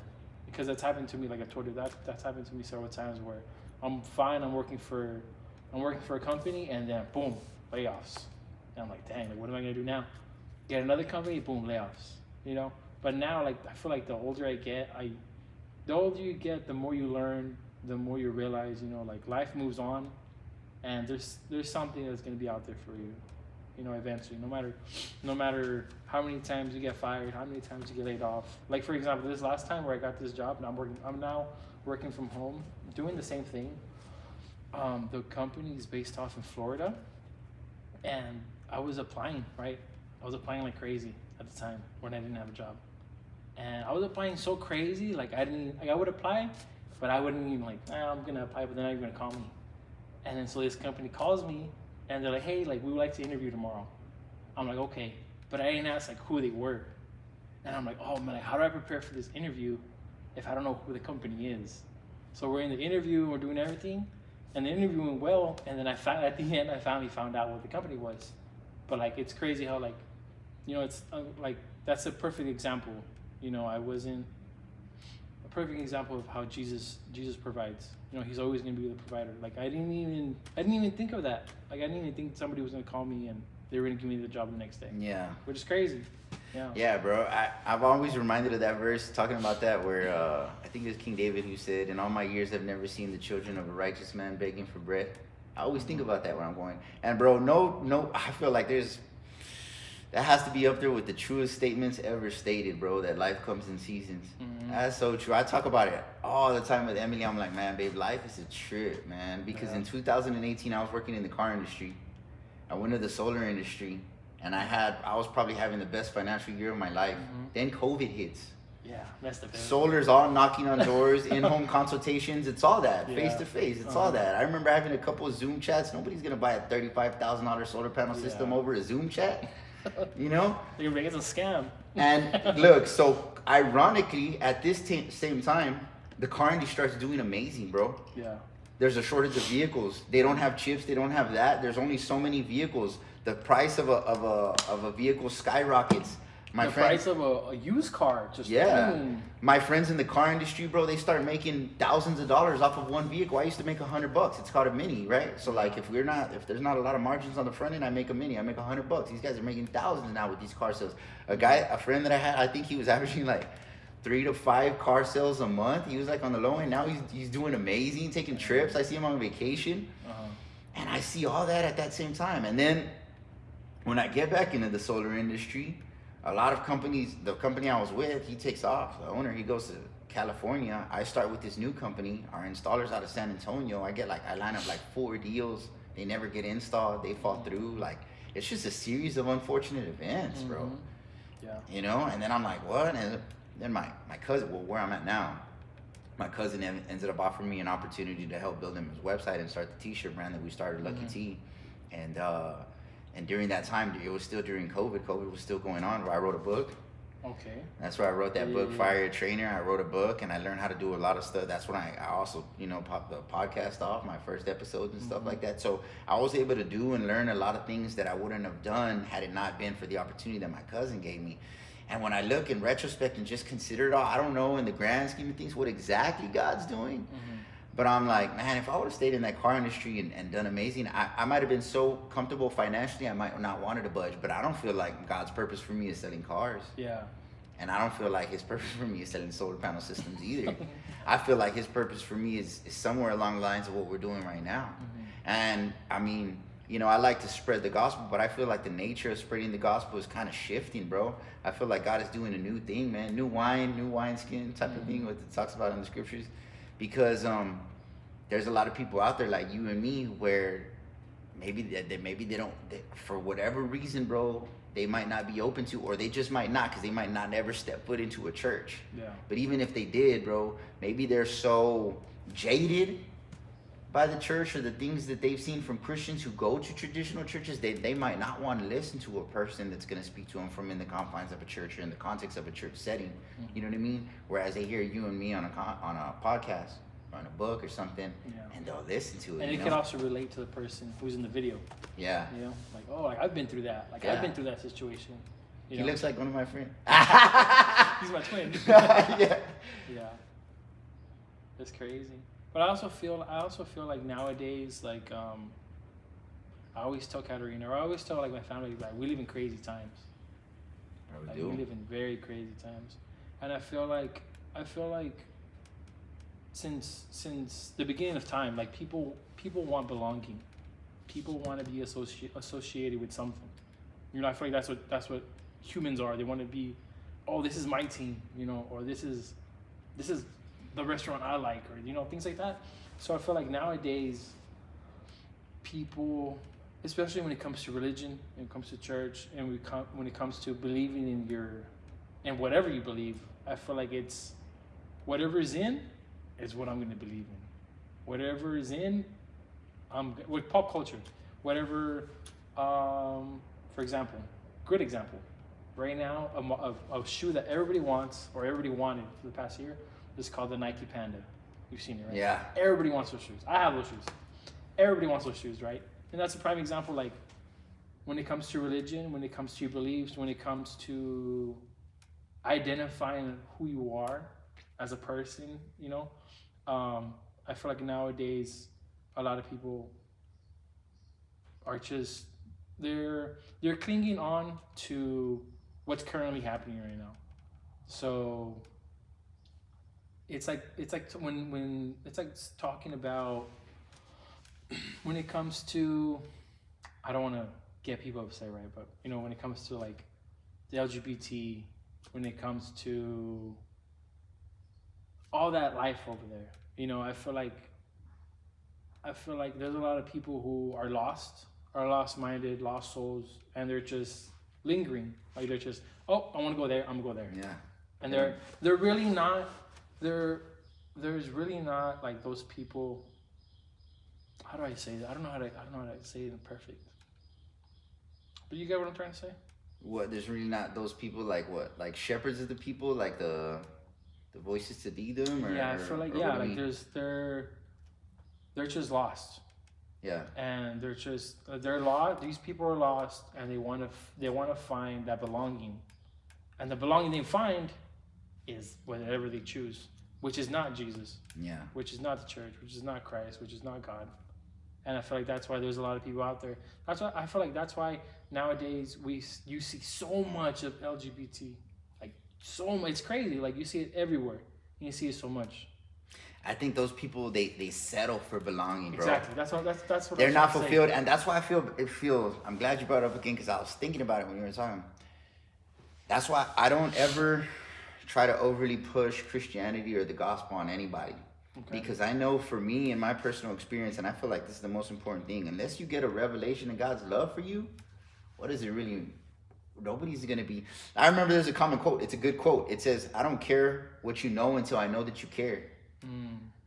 Because that's happened to me, like I told you, that's happened to me several times where I'm fine, I'm working for a company, and then boom, layoffs. And I'm like, dang, like, what am I going to do now? Get another company, boom, layoffs. You know? But now, like, I feel like the older you get, the more you learn, the more you realize, you know, like, life moves on. And there's something that's going to be out there for you. You know, eventually, no matter how many times you get fired, how many times you get laid off. Like for example, this last time where I got this job, and I'm now working from home, doing the same thing. The company is based off in Florida, and I was applying, right? I was applying like crazy at the time when I didn't have a job, and I was applying so crazy, like I would apply, but I wouldn't even like, I'm gonna apply, but they're not even gonna call me. And then so this company calls me, and they're like, hey, like we would like to interview tomorrow. I'm like, okay, but I didn't ask like who they were, and I'm like, oh man, like, how do I prepare for this interview if I don't know who the company is? So we're in the interview, we're doing everything. And the interview went well, and then at the end, I finally found out what the company was. But like, it's crazy how like, you know, it's like that's a perfect example. You know, I wasn't a perfect example of how Jesus provides. You know, He's always gonna be the provider. Like I didn't even think of that. Like I didn't even think somebody was gonna call me and they were gonna give me the job the next day. Yeah. Which is crazy. Yeah. Yeah, bro. I've always reminded of that verse talking about that where I think it was King David who said, "In all my years, I've never seen the children of a righteous man begging for bread." I always think about that when I'm going. And bro, no, I feel like that has to be up there with the truest statements ever stated, bro. That life comes in seasons. Mm-hmm. That's so true. I talk about it all the time with Emily. I'm like, man, babe, life is a trip, man. Because in 2018, I was working in the car industry. I went to the solar industry. And I was probably having the best financial year of my life. Mm-hmm. Then COVID hits. Yeah, that's the best. Solar's all knocking on doors, in-home consultations. It's all that, face-to-face. It's all that. I remember having a couple of Zoom chats. Nobody's going to buy a $35,000 solar panel system over a Zoom chat. You know? You're making a scam. And look, so ironically, at this same time, the car industry starts doing amazing, bro. Yeah. There's a shortage of vehicles. They don't have chips. They don't have that. There's only so many vehicles. The price of a vehicle skyrockets. The price of a used car just boom. My friends in the car industry, bro, they start making thousands of dollars off of one vehicle. I used to make $100. It's called a mini, right? So like if there's not a lot of margins on the front end, I make a mini. I make $100. These guys are making thousands now with these car sales. A friend that I had, I think he was averaging like 3 to 5 car sales a month. He was like on the low end. Now he's doing amazing, taking trips. I see him on vacation, and I see all that at that same time. And then when I get back into the solar industry, a lot of companies, the company I was with, he takes off. The owner, he goes to California. I start with this new company. Our installers out of San Antonio. I line up like 4 deals. They never get installed. They fall through. Like, it's just a series of unfortunate events, bro. Yeah. You know? And then I'm like, what? And then my cousin, well, where I'm at now, my cousin ended up offering me an opportunity to help build him his website and start the t-shirt brand that we started, Lucky T. And during that time, it was still during COVID. COVID was still going on, where I wrote a book. Okay. That's where I wrote that book, Fire Your Trainer. I wrote a book, and I learned how to do a lot of stuff. That's when I also, popped the podcast off, my first episodes and stuff like that. So I was able to do and learn a lot of things that I wouldn't have done had it not been for the opportunity that my cousin gave me. And when I look in retrospect and just consider it all, I don't know in the grand scheme of things what exactly God's doing. But I'm like, man, if I would have stayed in that car industry and done amazing, I might have been so comfortable financially, I might not wanted to budge. But I don't feel like God's purpose for me is selling cars. Yeah. And I don't feel like His purpose for me is selling solar panel systems either. I feel like His purpose for me is somewhere along the lines of what we're doing right now. And I mean, I like to spread the gospel, but I feel like the nature of spreading the gospel is kind of shifting, bro. I feel like God is doing a new thing, man. New wineskin type of thing, what it talks about in the scriptures. Because there's a lot of people out there like you and me where maybe they don't, for whatever reason, bro, they might not be open to, or they just might not, because they might not ever step foot into a church. Yeah. But even if they did, bro, maybe they're so jaded by the church or the things that they've seen from Christians who go to traditional churches, they might not want to listen to a person that's going to speak to them from in the confines of a church or in the context of a church setting. You know what I mean? Whereas they hear you and me on a podcast or on a book or something, and they'll listen to it. And it can also relate to the person who's in the video. Yeah. Like, oh, like I've been through that. Like I've been through that situation. He looks like one of my friends. He's my twin. Yeah. It's crazy. But I also feel like nowadays, like I always tell Katerina, or I always tell like my family, like we live in crazy times. We live in very crazy times, and I feel like since the beginning of time, like people want belonging, people want to be associated with something. You know, I feel like that's what humans are. They want to be, oh, this is my team, you know, or this is the restaurant I like, or you know, things like that. So I feel like nowadays people, especially when it comes to religion, when it comes to church, and when it comes to believing in whatever you believe, I feel like it's whatever is in is what I'm going to believe in. Whatever is in, with pop culture, whatever. For example, good example. Right now, a shoe that everybody wants or everybody wanted for the past year is called the Nike Panda. You've seen it, right? Yeah. Everybody wants those shoes. I have those shoes. Everybody wants those shoes, right? And that's a prime example. Like when it comes to religion, when it comes to your beliefs, when it comes to identifying who you are as a person, you know, I feel like nowadays a lot of people are just they're clinging on to what's currently happening right now. So it's like when it's like talking about when it comes to, I don't want to get people upset, right? But you know, when it comes to like the LGBT, when it comes to all that life over there, you know, I feel like there's a lot of people who are lost-minded, lost souls, and they're just lingering. Like they're just, oh, I want to go there, I'm gonna go there. Yeah. And they're really not. There's really not like those people. How do I say that? I don't know how to say it in perfect. But you get what I'm trying to say? What? There's really not those people like what? Like shepherds of the people, like the voices to lead them, or yeah, I feel like they're just lost. Yeah. And they're lost. These people are lost, and they want to find that belonging, and the belonging they find is whatever they choose, which is not Jesus. Yeah. Which is not the church, which is not Christ, which is not God. And I feel like that's why there's a lot of people out there. That's why I feel like that's why nowadays you see so much of LGBT, like so much. It's crazy. Like you see it everywhere. You see it so much. I think those people they settle for belonging, bro. Exactly. That's what they're not fulfilled, and that's why I feel. I'm glad you brought it up again because I was thinking about it when you were talking. That's why I don't ever try to overly push Christianity or the gospel on anybody. Okay. Because I know for me and my personal experience, and I feel like this is the most important thing, unless you get a revelation of God's love for you, what is it really? Nobody's going to be. I remember there's a common quote. It's a good quote. It says, I don't care what you know until I know that you care.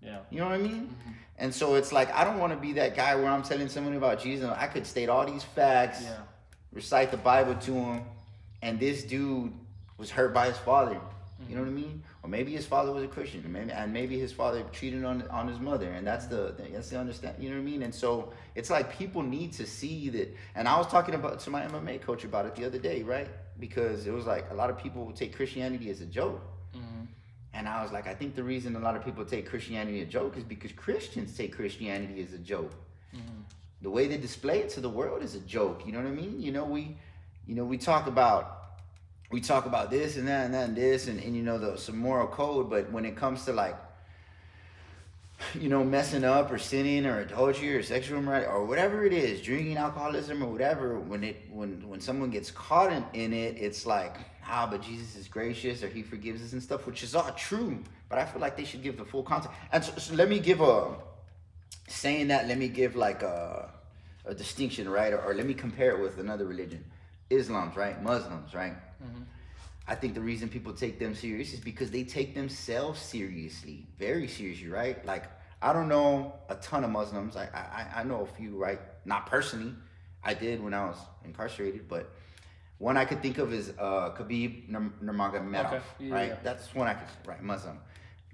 Yeah. You know what I mean? Mm-hmm. And so it's like, I don't want to be that guy where I'm telling someone about Jesus. I could state all these facts, recite the Bible to him, and this dude was hurt by his father. You know what I mean? Or maybe his father was a Christian, and maybe his father cheated on his mother, and that's the understand. You know what I mean? And so it's like people need to see that. And I was talking to my MMA coach about it the other day, right? Because it was like a lot of people will take Christianity as a joke, and I was like, I think the reason a lot of people take Christianity as a joke is because Christians take Christianity as a joke. The way they display it to the world is a joke. You know what I mean? We talk about this and that and this and some moral code, but when it comes to like, messing up or sinning or adultery or sexual immorality or whatever it is, drinking, alcoholism or whatever, when someone gets caught in it, it's like, but Jesus is gracious or he forgives us and stuff, which is all true, but I feel like they should give the full context. And so let me give like a distinction, right? Or let me compare it with another religion. Islam's, right? Muslims, right? I think the reason people take them serious is because they take themselves seriously, very seriously, right? Like, I don't know a ton of Muslims. I know a few, right? Not personally. I did when I was incarcerated, but one I could think of is Khabib Nurmagomedov, right? Yeah. That's one I could, right? Muslim.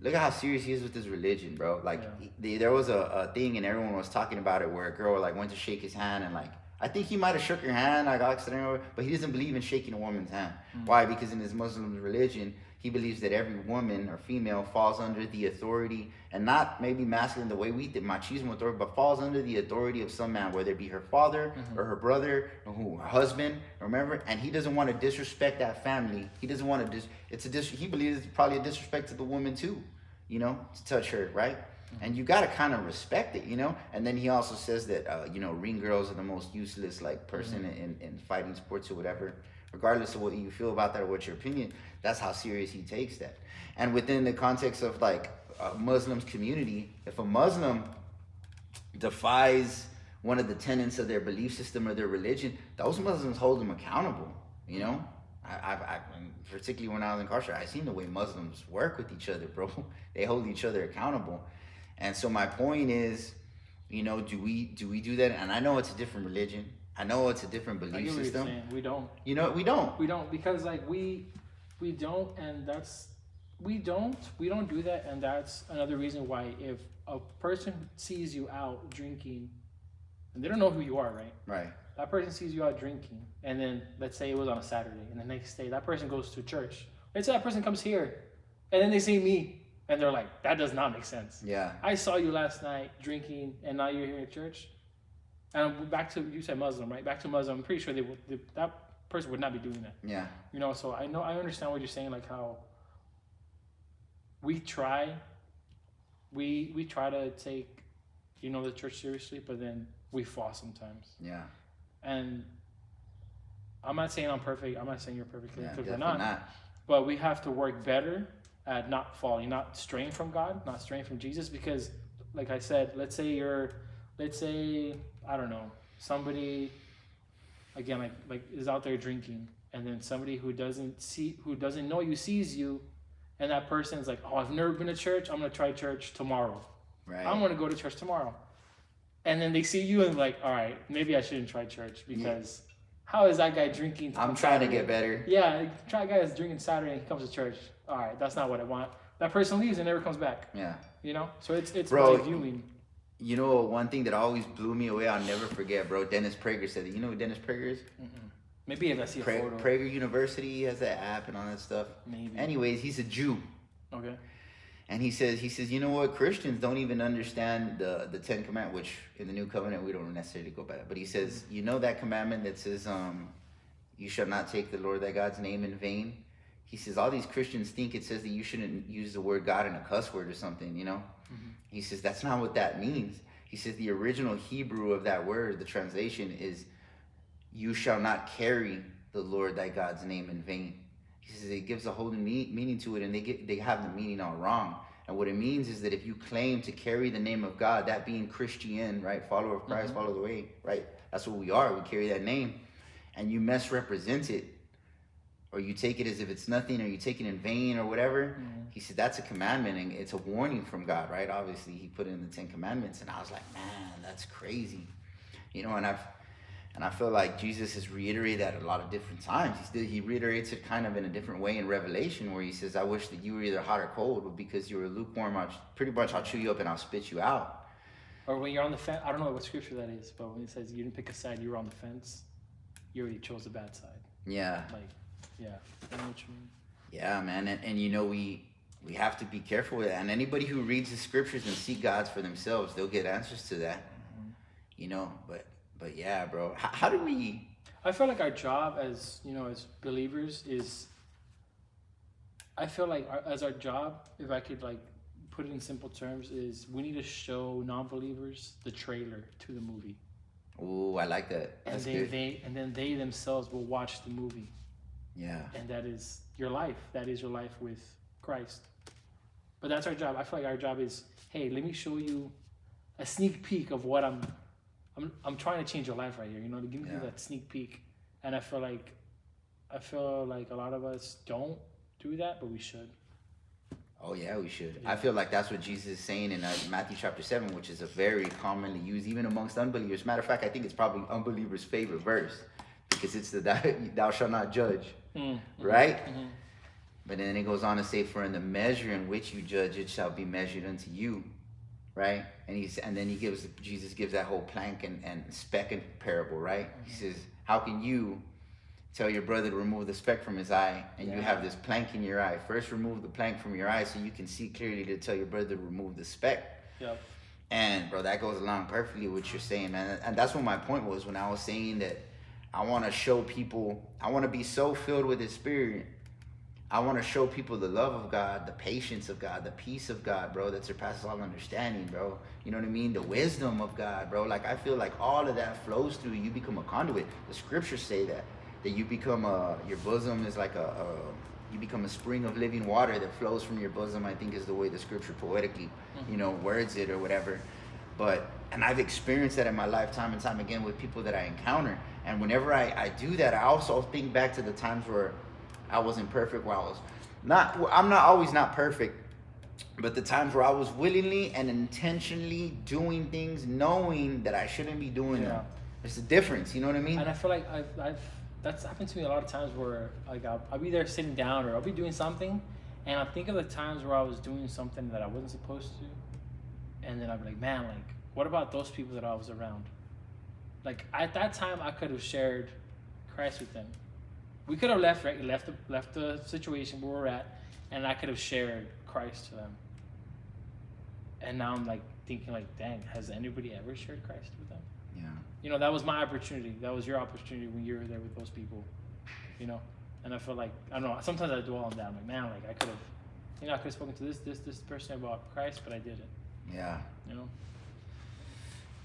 Look at how serious he is with his religion, bro. Like, there was a thing and everyone was talking about it where a girl like went to shake his hand and like, I think he might have shook her hand, like accidentally, but he doesn't believe in shaking a woman's hand. Why? Because in his Muslim religion, he believes that every woman or female falls under the authority, and not maybe masculine the way we think, machismo authority, but falls under the authority of some man, whether it be her father or her brother or her husband, remember? And he doesn't want to disrespect that family. He doesn't want to he believes it's probably a disrespect to the woman too, to touch her, right? And you got to kind of respect it, you know? And then he also says that, you know, ring girls are the most useless, like, person in fighting sports or whatever. Regardless of what you feel about that or what's your opinion, that's how serious he takes that. And within the context of, like, a Muslim's community, if a Muslim defies one of the tenets of their belief system or their religion, those Muslims hold them accountable, you know? I particularly when I was incarcerated, I seen the way Muslims work with each other, bro. They hold each other accountable. And so my point is, you know, do we do that? And I know it's a different religion. I know it's a different belief system. We don't. You know, we don't. We don't, because like we don't, and that's we don't do that, and that's another reason why if a person sees you out drinking, and they don't know who you are, right? Right. That person sees you out drinking, and then let's say it was on a Saturday, and the next day that person goes to church. Let's say that person comes here, and then they see me, and they're like, that does not make sense. Yeah. I saw you last night drinking, and now you're here at church. And back to, you said Muslim, right? Back to Muslim, I'm pretty sure that person would not be doing that. Yeah. You know, so I understand what you're saying, like how we try to take, you know, the church seriously, but then we fall sometimes. Yeah. And I'm not saying I'm perfect. I'm not saying you're perfect, because we're not. not. But we have to work better at not falling, not straying from God, not straying from Jesus. Because, like I said, let's say I don't know, somebody again like is out there drinking, and then somebody who doesn't know you sees you, and that person's like, oh, I've never been to church. I'm gonna try church tomorrow. Right. I'm gonna go to church tomorrow. And then they see you and like, all right, maybe I shouldn't try church, because how is that guy drinking? I'm trying to get better. Yeah, try a guy that's drinking Saturday and he comes to church. All right, that's not what I want. That person leaves and never comes back. Yeah. You know, so it's bro, really viewing. You know, one thing that always blew me away, I'll never forget, bro. Dennis Prager said it. You know who Dennis Prager is? Mm-mm. Maybe if I see a photo. Prager University has that app and all that stuff. Maybe. Anyways, he's a Jew. Okay. And he says, you know what? Christians don't even understand the Ten Commandments, which in the New Covenant we don't necessarily go by that. But he says, you know that commandment that says, you shall not take the Lord thy God's name in vain? He says, all these Christians think it says that you shouldn't use the word God in a cuss word or something, you know? Mm-hmm. He says, that's not what that means. He says the original Hebrew of that word, the translation is, you shall not carry the Lord thy God's name in vain. He says it gives a whole meaning to it, and they have the meaning all wrong. And what it means is that if you claim to carry the name of God, that being Christian, right, follower of Christ, follow the way, right, that's what we are. We carry that name, and you misrepresent it, or you take it as if it's nothing, or you take it in vain, or whatever. He said that's a commandment, and it's a warning from God, right? Obviously, he put it in the Ten Commandments, and I was like, man, that's crazy, you know. And I feel like Jesus has reiterated that a lot of different times. He reiterates it kind of in a different way in Revelation, where he says, I wish that you were either hot or cold, but because you were lukewarm, I'll chew you up and I'll spit you out. Or when you're on the fence, I don't know what scripture that is, but when it says you didn't pick a side, you were on the fence, you already chose the bad side. Yeah. Like, yeah, I know what you mean. Yeah, man. And you know, we have to be careful with that. And anybody who reads the scriptures and seek God's for themselves, they'll get answers to that. You know, but yeah, bro. How do we? I feel like our job as, you know, as believers is, I feel like as our job, if I could like put it in simple terms, is we need to show non-believers the trailer to the movie. Ooh, I like that. That's good. And then they themselves will watch the movie. Yeah. And that is your life. That is your life with Christ. But that's our job. I feel like our job is, hey, let me show you a sneak peek of what I'm trying to change your life right here, you know, to give you that sneak peek. And I feel like a lot of us don't do that, but we should. Oh yeah, we should. Yeah. I feel like that's what Jesus is saying in Matthew chapter 7, which is a very commonly used even amongst unbelievers. Matter of fact, I think it's probably unbelievers' favorite verse, because it's the thou shalt not judge, right? Mm-hmm. But then it goes on to say, for in the measure in which you judge, it shall be measured unto you. Right? And then Jesus gives that whole plank and speck and parable, right? He says, how can you tell your brother to remove the speck from his eye, and you have this plank in your eye? First remove the plank from your eye so you can see clearly to tell your brother to remove the speck. Yep. And bro, that goes along perfectly with what you're saying, man. And that's what my point was when I was saying that I want to show people, I want to be so filled with his spirit I want to show people the love of God, the patience of God, the peace of God, bro, that surpasses all understanding, bro. You know what I mean? The wisdom of God, bro. Like, I feel like all of that flows through you. You become a conduit. The scriptures say that you become your bosom is like you become a spring of living water that flows from your bosom, I think is the way the scripture poetically, words it or whatever. But, and I've experienced that in my life time and time again with people that I encounter. And whenever I do that, I also think back to the times where I wasn't perfect, where I'm not always not perfect, but the times where I was willingly and intentionally doing things knowing that I shouldn't be doing them. There's a difference, you know what I mean? And I feel like I've that's happened to me a lot of times where like I'll be there sitting down or I'll be doing something, and I think of the times where I was doing something that I wasn't supposed to, and then I'll be like, man, like what about those people that I was around? Like at that time, I could have shared Christ with them. We could have left the situation where we're at, and I could have shared Christ to them. And now I'm like thinking like, dang, has anybody ever shared Christ with them? Yeah. You know, that was my opportunity. That was your opportunity when you were there with those people. You know, and I feel like I don't know. Sometimes I dwell on that. I'm like, man, like I could have, I could have spoken to this person about Christ, but I didn't. Yeah. You know.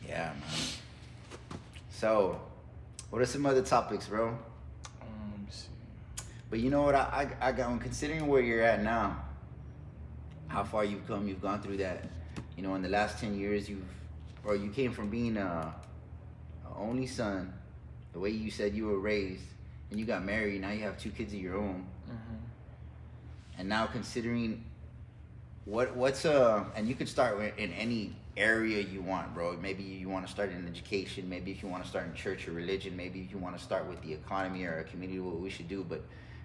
Yeah, man. So, what are some other topics, bro? Let me see. But you know what? I got, considering where you're at now, how far you've come, you've gone through that. You know, in the last 10 years, you came from being a only son, the way you said you were raised, and you got married. Now you have 2 kids of your own. Mm-hmm. And now considering and you could start in any area you want, bro. Maybe you want to start in education. Maybe if you want to start in church or religion. Maybe if you want to start with the economy or a community, what we should do. But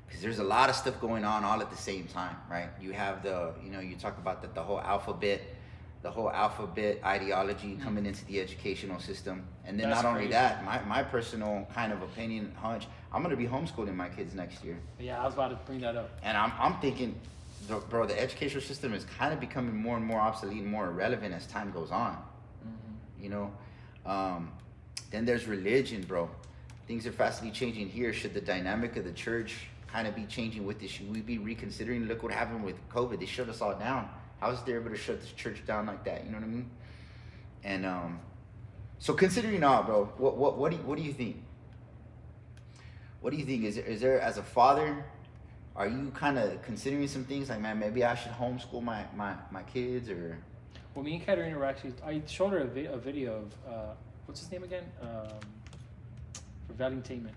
because there's a lot of stuff going on all at the same time, right? You have you talk about the whole alphabet ideology coming into the educational system. And then That's not only crazy. that, my personal kind of opinion, hunch, I'm going to be homeschooling my kids next year. Yeah, I was about to bring that up. And I'm thinking, bro, the educational system is kind of becoming more and more obsolete and more irrelevant as time goes on. Mm-hmm. You know? Then there's religion, bro. Things are fastly changing here. Should the dynamic of the church kind of be changing with this? Should we be reconsidering? Look what happened with COVID. They shut us all down. How is they able to shut this church down like that? You know what I mean? And so considering all, bro, what do you think? What do you think? Is there as a father, are you kind of considering some things like, man, maybe I should homeschool my kids, or? Well, me and Katerina were actually, I showed her a video of, what's his name again? For Valentinment.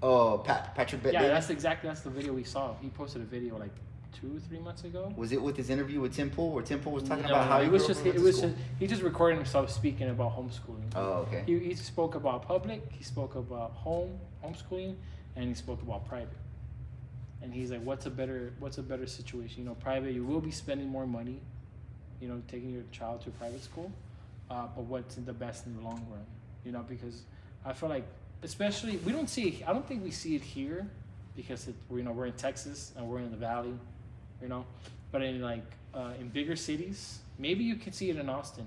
Oh, Patrick. Yeah, that's the video we saw. He posted a video like 2-3 months ago. Was it with his interview with Tim Pool, where Tim Pool was talking No, about how he just recorded himself speaking about homeschooling. Oh, okay. He spoke about public, he spoke about homeschooling, and he spoke about private. And he's like, what's a better situation? You know, private, you will be spending more money, taking your child to a private school, but what's the best in the long run? You know, because I feel like, especially, I don't think we see it here, because we're in Texas and we're in the valley, but in in bigger cities, maybe you can see it in Austin,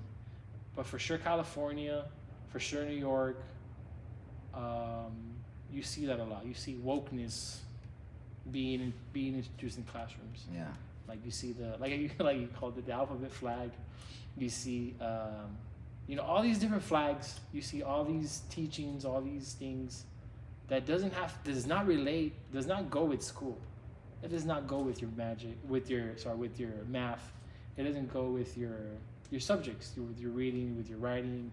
but for sure California, for sure New York, you see that a lot. You see wokeness being introduced in classrooms. Yeah. Like you see you called it the alphabet flag. You see, all these different flags. You see all these teachings, all these things that does not go with school. It does not go with your with your math. It doesn't go with your subjects, with your reading, with your writing.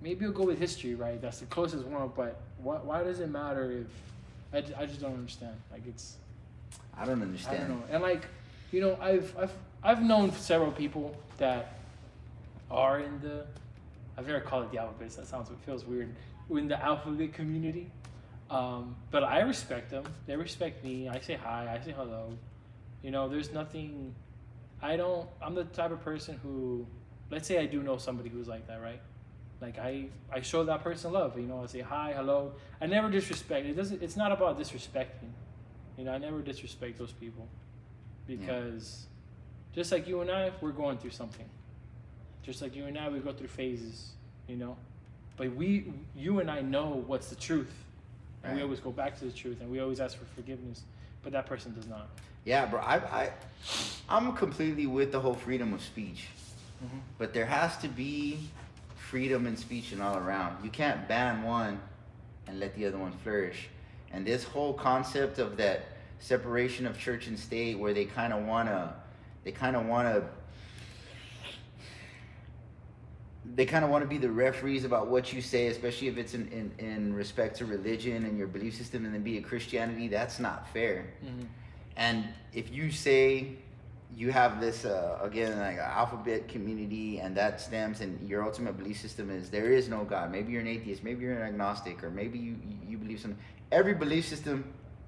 Maybe you'll go with history, right? That's the closest one, but why does it matter if I just don't understand. I don't understand. I don't know. And I've known several people that are in the, I've never called it the alphabet. It feels weird. In the alphabet community, but I respect them. They respect me. I say hi. I say hello. There's nothing. I'm the type of person who, let's say I do know somebody who's like that, right? Like I show that person love. I say hi, hello. I never disrespect. It's not about disrespecting. I never disrespect those people, because just like you and I, we're going through something. Just like you and I, we go through phases. But you and I know what's the truth, and we always go back to the truth, and we always ask for forgiveness. but that person does not. Yeah, bro. I'm completely with the whole freedom of speech, but there has to be freedom in speech and all around. You can't ban one and let the other one flourish. And this whole concept of that separation of church and state, where they kind of wanna be the referees about what you say, especially if it's in respect to religion and your belief system, and then be a Christianity. That's not fair. And if you say you have this again, like an alphabet community, and that stems, and your ultimate belief system is there is no God, maybe you're an atheist, maybe you're an agnostic, or maybe you believe something. Every belief system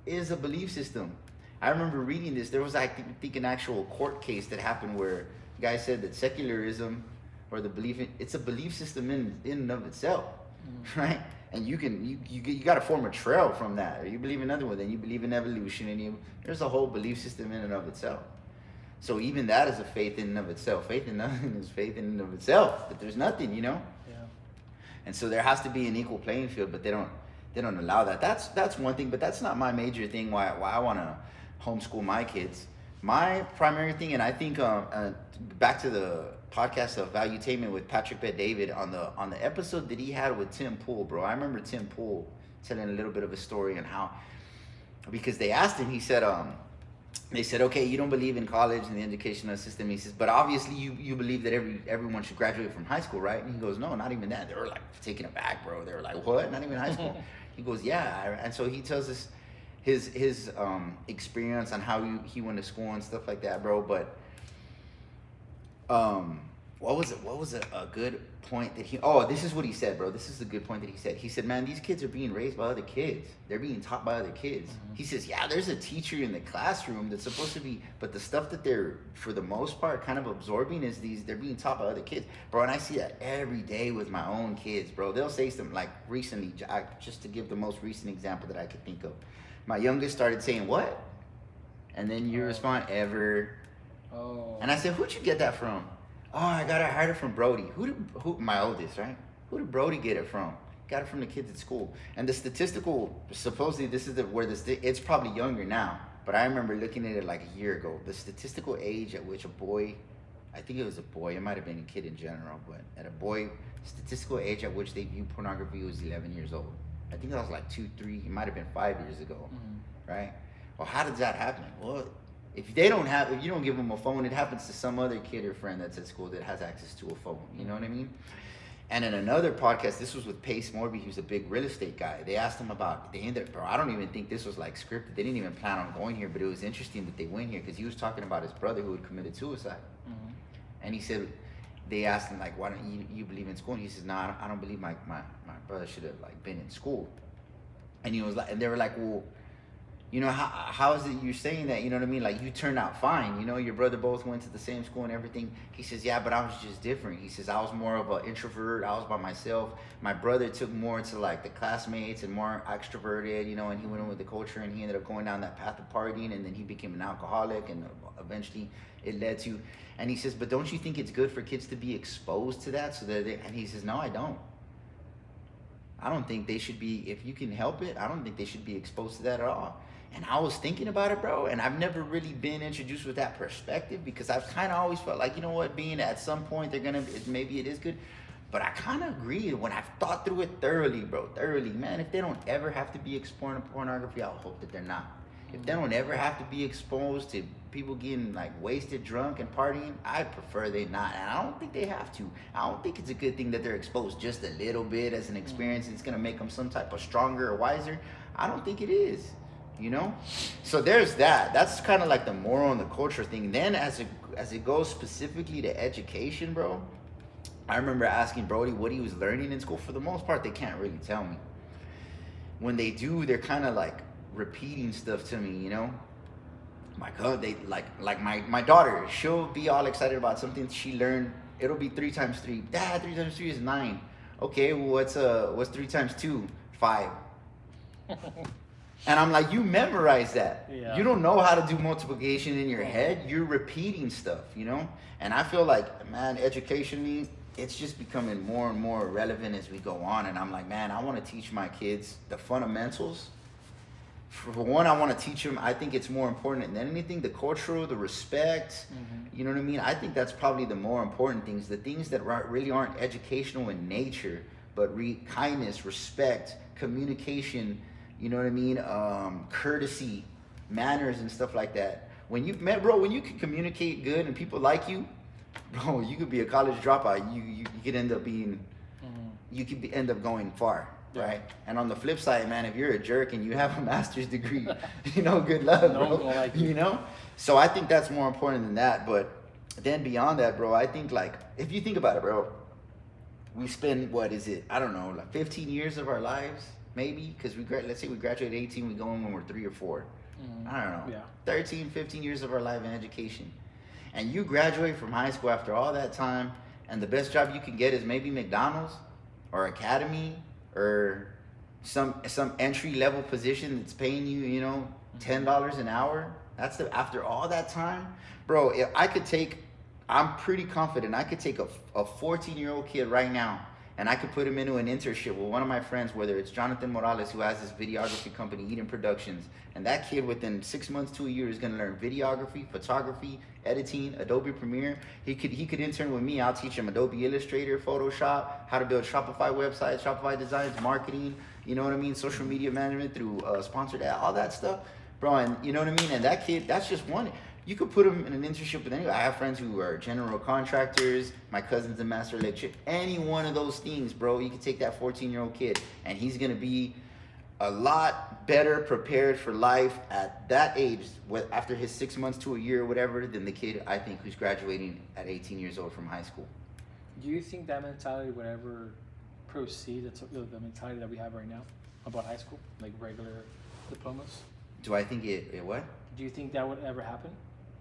is a belief system. I remember reading this. There was, I think, an actual court case that happened where the guy said that secularism, or the belief in, it's a belief system in and of itself, right? And you got to form a trail from that. Or you believe in another one, then you believe in evolution, and there's a whole belief system in and of itself. So even that is a faith in and of itself. Faith in nothing is faith in and of itself. But there's nothing, Yeah. And so there has to be an equal playing field, but they don't allow that. That's one thing, but that's not my major thing. Why I want to homeschool my kids. My primary thing, and I think back to the podcast of Valuetainment with Patrick Bet-David on the episode that he had with Tim Pool, bro. I remember Tim Pool telling a little bit of a story on how, because they asked him, he said, they said, okay, you don't believe in college and the educational system. He says, but obviously you believe that everyone should graduate from high school, right? And he goes, no, not even that. They were like taken aback, bro. They were like, what? Not even high school? He goes, yeah. And so he tells us his experience on how he went to school and stuff like that, bro. But what was a good point that this is what he said, bro. This is a good point that he said. He said, man, these kids are being raised by other kids. They're being taught by other kids. He says, yeah, there's a teacher in the classroom that's supposed to be, but the stuff that they're, for the most part, kind of absorbing is they're being taught by other kids. Bro, and I see that every day with my own kids, bro. They'll say something like recently, just to give the most recent example that I could think of. My youngest started saying, what? And then you respond, ever. Oh. And I said, who'd you get that from? Oh, I heard it from Brody. Who? My oldest, right? Who did Brody get it from? Got it from the kids at school. And the statistical, supposedly this is it's probably younger now, but I remember looking at it like a year ago. The statistical age at which a boy, I think it was a boy, it might have been a kid in general, but at a boy, statistical age at which they view pornography was 11 years old. I think that was like 2, 3, it might have been 5 years ago, right? Well, how does that happen? Well, if you don't give them a phone, it happens to some other kid or friend that's at school that has access to a phone. You know what I mean? And in another podcast, this was with Pace Morby. He was a big real estate guy. They asked him about, bro, I don't even think this was like scripted. They didn't even plan on going here, but it was interesting that they went here because he was talking about his brother who had committed suicide. And he said, they asked him, like, why don't you believe in school? And he says, no, I don't believe my brother should have like been in school. And he was like, and they were like, well, you know, how is it you're saying that? You know what I mean? Like, you turned out fine. You know, your brother both went to the same school and everything. He says, yeah, but I was just different. He says, I was more of an introvert. I was by myself. My brother took more to, like, the classmates and more extroverted, you know, and he went in with the culture, and he ended up going down that path of partying, and then he became an alcoholic, and eventually it led to... And he says, but don't you think it's good for kids to be exposed to that? And he says, no, I don't. I don't think they should be, if you can help it, I don't think they should be exposed to that at all. And I was thinking about it, bro, and I've never really been introduced with that perspective because I've kind of always felt like, you know what, being at some point maybe it is good. But I kind of agree when I've thought through it thoroughly, bro, man, if they don't ever have to be exploring pornography, I hope that they're not. If they don't ever have to be exposed to people getting like wasted, drunk, and partying, I prefer they not. And I don't think they have to. I don't think it's a good thing that they're exposed just a little bit as an experience. It's going to make them some type of stronger or wiser. I don't think it is. You know, so there's that. That's kind of like the moral and the culture thing. Then as it goes specifically to education, bro, I remember asking Brody what he was learning in school. For the most part, they can't really tell me. When they do, they're kind of like repeating stuff to me, you know. My God, they like my daughter. She'll be all excited about something she learned. It'll be 3 times 3. Dad, 3 times 3 is 9. Okay, well, what's 3 times 2? 5. And I'm like, you memorize that. Yeah. You don't know how to do multiplication in your head. You're repeating stuff, you know? And I feel like, man, educationally, it's just becoming more and more relevant as we go on. And I'm like, man, I want to teach my kids the fundamentals for one, I want to teach them. I think it's more important than anything. The cultural, the respect. You know what I mean? I think that's probably the more important things. The things that really aren't educational in nature, but kindness, respect, communication. You know what I mean? Courtesy, manners, and stuff like that. When you when you can communicate good and people like you, bro, you could be a college dropout. You could end up being, you could end up going far. Yeah. Right. And on the flip side, man, if you're a jerk and you have a master's degree, good luck, No bro. one will like you. So I think that's more important than that. But then beyond that, bro, I think like if you think about it, bro, we spend what is it? I don't know, like 15 years of our lives, maybe, because let's say we graduate at 18, we go in when we're 3 or 4. I don't know. Yeah. 13, 15 years of our life in education, and you graduate from high school after all that time, and the best job you can get is maybe McDonald's or Academy. Or some entry level position that's paying you, $10 an hour. That's after all that time, bro. If I'm pretty confident I could take a 14-year-old kid right now, and I could put him into an internship with one of my friends, whether it's Jonathan Morales, who has his videography company, Eden Productions, and that kid within 6 months to a year is gonna learn videography, photography, editing, Adobe Premiere. He could intern with me. I'll teach him Adobe Illustrator, Photoshop, how to build Shopify websites, Shopify designs, marketing, you know what I mean, social media management through sponsored ad, all that stuff, bro. And you know what I mean. And that kid, that's just one. You could put him in an internship with anyone. I have friends who are general contractors. My cousin's a master electrician. Any one of those things, bro. You could take that 14-year-old kid, and he's gonna be a lot better prepared for life at that age, after his 6 months to a year or whatever, than the kid, I think, who's graduating at 18 years old from high school. Do you think that mentality would ever proceed, the mentality that we have right now about high school, like regular diplomas? Do I think it what? Do you think that would ever happen?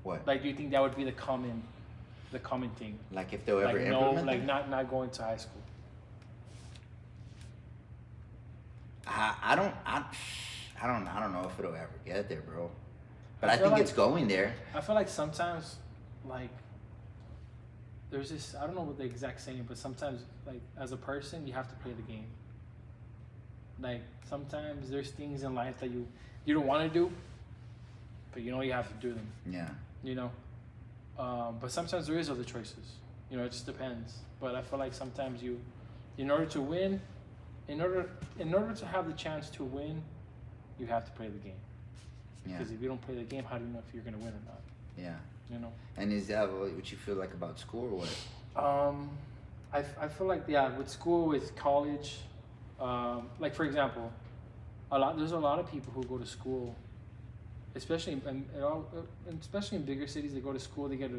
What? Like, do you think that would be the common thing? Like if they'll ever like implement like that? not going to high school. I don't know if it'll ever get there, bro. But I I feel think like- it's going there. I feel like sometimes, like, there's this, I don't know what the exact saying, but sometimes, like, as a person, you have to play the game. Like, sometimes there's things in life that you don't want to do, but you know you have to do them, Yeah. But sometimes there is other choices. It just depends. But I feel like sometimes in order to win, in order to have the chance to win, you have to play the game. Yeah. Because if you don't play the game, how do you know if you're gonna win or not? Yeah. And is that what you feel like about school or what? I feel like with school, with college, like for example, there's a lot of people who go to school, especially especially in bigger cities. They go to school, they get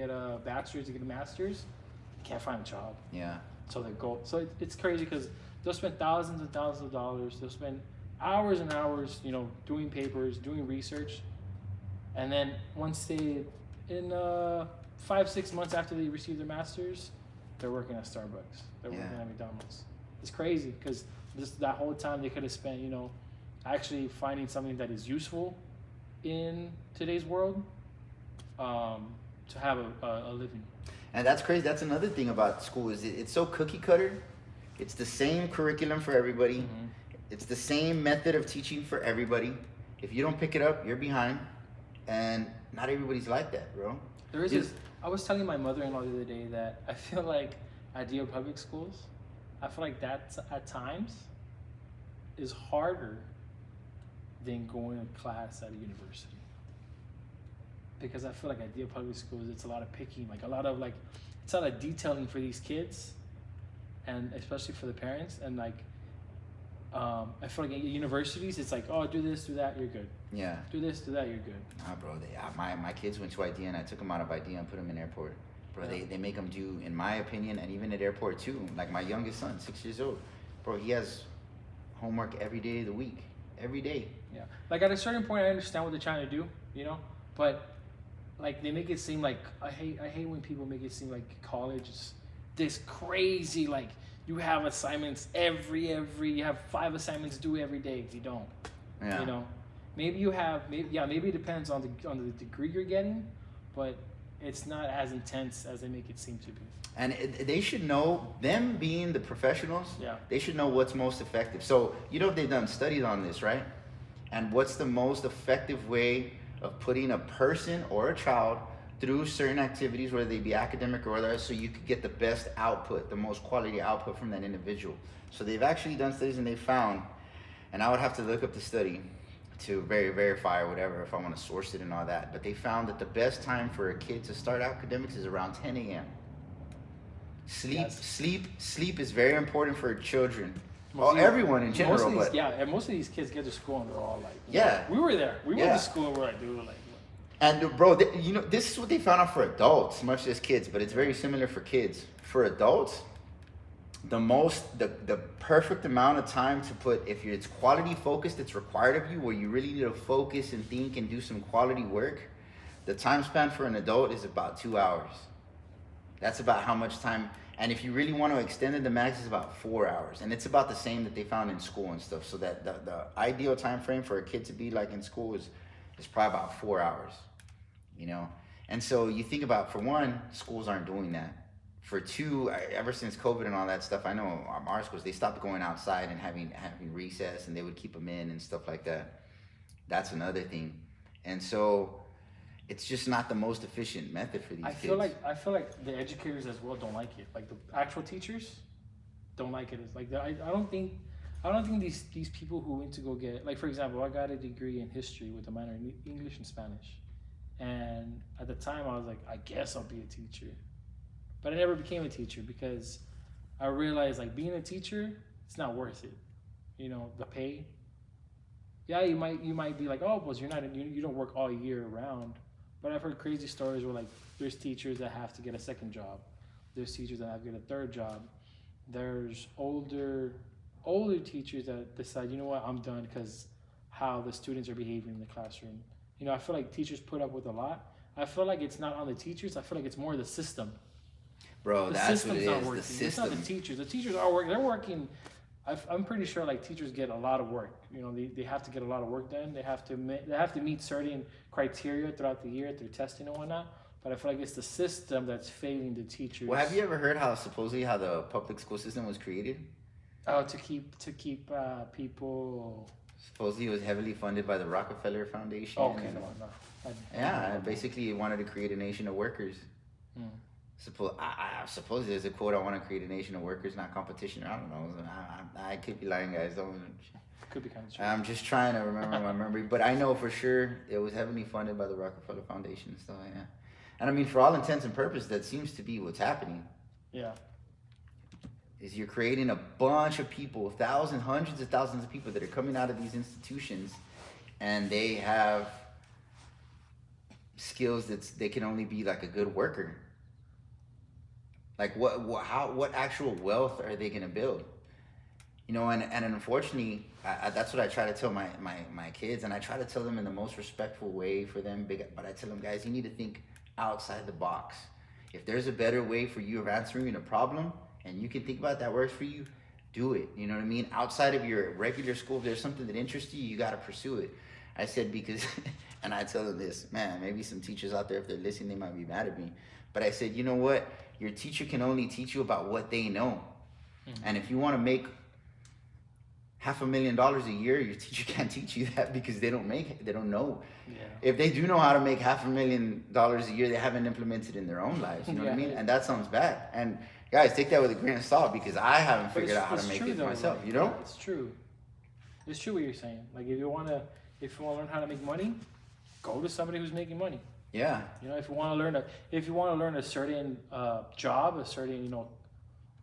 a bachelor's, they get a master's, can't find a job. Yeah. So they go. So it's crazy because they'll spend thousands and thousands of dollars. They'll spend hours and hours, doing papers, doing research, and then once in 5-6 months after they receive their masters, they're working at Starbucks. They're working at McDonald's. It's crazy because that whole time they could have spent, actually finding something that is useful in today's world, to have a living. And that's crazy. That's another thing about school is it's so cookie cutter. It's the same curriculum for everybody. Mm-hmm. It's the same method of teaching for everybody. If you don't pick it up, you're behind. And not everybody's like that, bro. There is this. I was telling my mother-in-law the other day that I feel like ideal public schools, I feel like that at times is harder than going to class at a university. Because I feel like ideal public schools, it's a lot of picking, it's a lot of detailing for these kids, and especially for the parents. And I feel like at universities, it's like, oh, do this, do that, you're good. Yeah. Do this, do that, you're good. Nah, bro. My kids went to ID and I took them out of ID and put them in airport. Bro, Yeah. they make them do, in my opinion, and even at airport too. Like my youngest son, 6 years old. Bro, he has homework every day of the week. Every day. Yeah. Like at a certain point, I understand what they're trying to do, but they make it seem like I hate when people make it seem like college is this crazy. Like you have assignments you have 5 assignments due every day. If you don't, Yeah. maybe you have maybe it depends on the degree you're getting, but it's not as intense as they make it seem to be. And they should know, them being the professionals, Yeah. they should know what's most effective. So, they've done studies on this, right? And what's the most effective way of putting a person or a child through certain activities, whether they be academic or otherwise, so you could get the best output, the most quality output from that individual. So they've actually done studies and they found, and I would have to look up the study to verify or whatever if I want to source it and all that, but they found that the best time for a kid to start academics is around 10 a.m. Sleep is very important for children. Everyone in general, but and most of these kids get to school and they're all like, yeah, we were there. We went to school and we're like, dude, like. And bro, this is what they found out for adults, much as kids, but it's very similar for kids. For adults, the perfect amount of time to put, if it's quality focused, it's required of you, where you really need to focus and think and do some quality work. The time span for an adult is about 2 hours. That's about how much time. And if you really want to extend it, the max is about 4 hours. And it's about the same that they found in school and stuff. So that the ideal time frame for a kid to be like in school is probably about 4 hours, you know? And so you think about, for one, schools aren't doing that. For two, ever since COVID and all that stuff, I know our schools, they stopped going outside and having recess, and they would keep them in and stuff like that. That's another thing. And so it's just not the most efficient method for these kids. I feel like the educators as well don't like it. Like the actual teachers don't like it. It's like I don't think these people who went to go get, like, for example, I got a degree in history with a minor in English and Spanish, and at the time I was like, I guess I'll be a teacher, but I never became a teacher because I realized, like, being a teacher, it's not worth it. You know, the pay. Yeah, you might be like, oh, well, you don't work all year round. But I've heard crazy stories where, like, there's teachers that have to get a second job. There's teachers that have to get a third job. There's older teachers that decide, you know what, I'm done because how the students are behaving in the classroom. You know, I feel like teachers put up with a lot. I feel like it's not on the teachers. I feel like it's more the system. Bro, that's what it is. Not working. The system. It's not the teachers. The teachers are working. They're working. I'm pretty sure, like, teachers get a lot of work. You know, they have to get a lot of work done. They have to meet certain criteria throughout the year through testing and whatnot. But I feel like it's the system that's failing the teachers. Well, have you ever heard how the public school system was created? Oh, to keep people. Supposedly it was heavily funded by the Rockefeller Foundation. Oh, okay, no. Basically it wanted to create a nation of workers. Hmm. I suppose there's a quote, I want to create a nation of workers, not competition. I don't know. I could be lying, guys. Could be kind of true. I'm just trying to remember my memory. But I know for sure it was heavily funded by the Rockefeller Foundation and stuff like that. And I mean, for all intents and purposes, that seems to be what's happening. Yeah. Is you're creating a bunch of people, thousands, hundreds of thousands of people that are coming out of these institutions, and they have skills they can only be like a good worker. Like what actual wealth are they gonna build? You know, and unfortunately, that's what I try to tell my kids, and I try to tell them in the most respectful way for them. But I tell them, guys, you need to think outside the box. If there's a better way for you of answering a problem, and you can think about that works for you, do it. You know what I mean? Outside of your regular school, if there's something that interests you, you got to pursue it. I said, because, and I tell them this, man, maybe some teachers out there, if they're listening, they might be mad at me. But I said, you know what? Your teacher can only teach you about what they know. Mm-hmm. And if you want to make $500,000 a year, your teacher can't teach you that because they don't know. Yeah. If they do know how to make $500,000 a year, they haven't implemented it in their own lives. You know what I mean? And that sounds bad. And guys, take that with a grain of salt because I haven't figured out how to make it myself. Like, you know? Yeah, it's true. It's true what you're saying. Like, if you want to learn how to make money, go to somebody who's making money. Yeah. You know, if you want to learn a certain job, a certain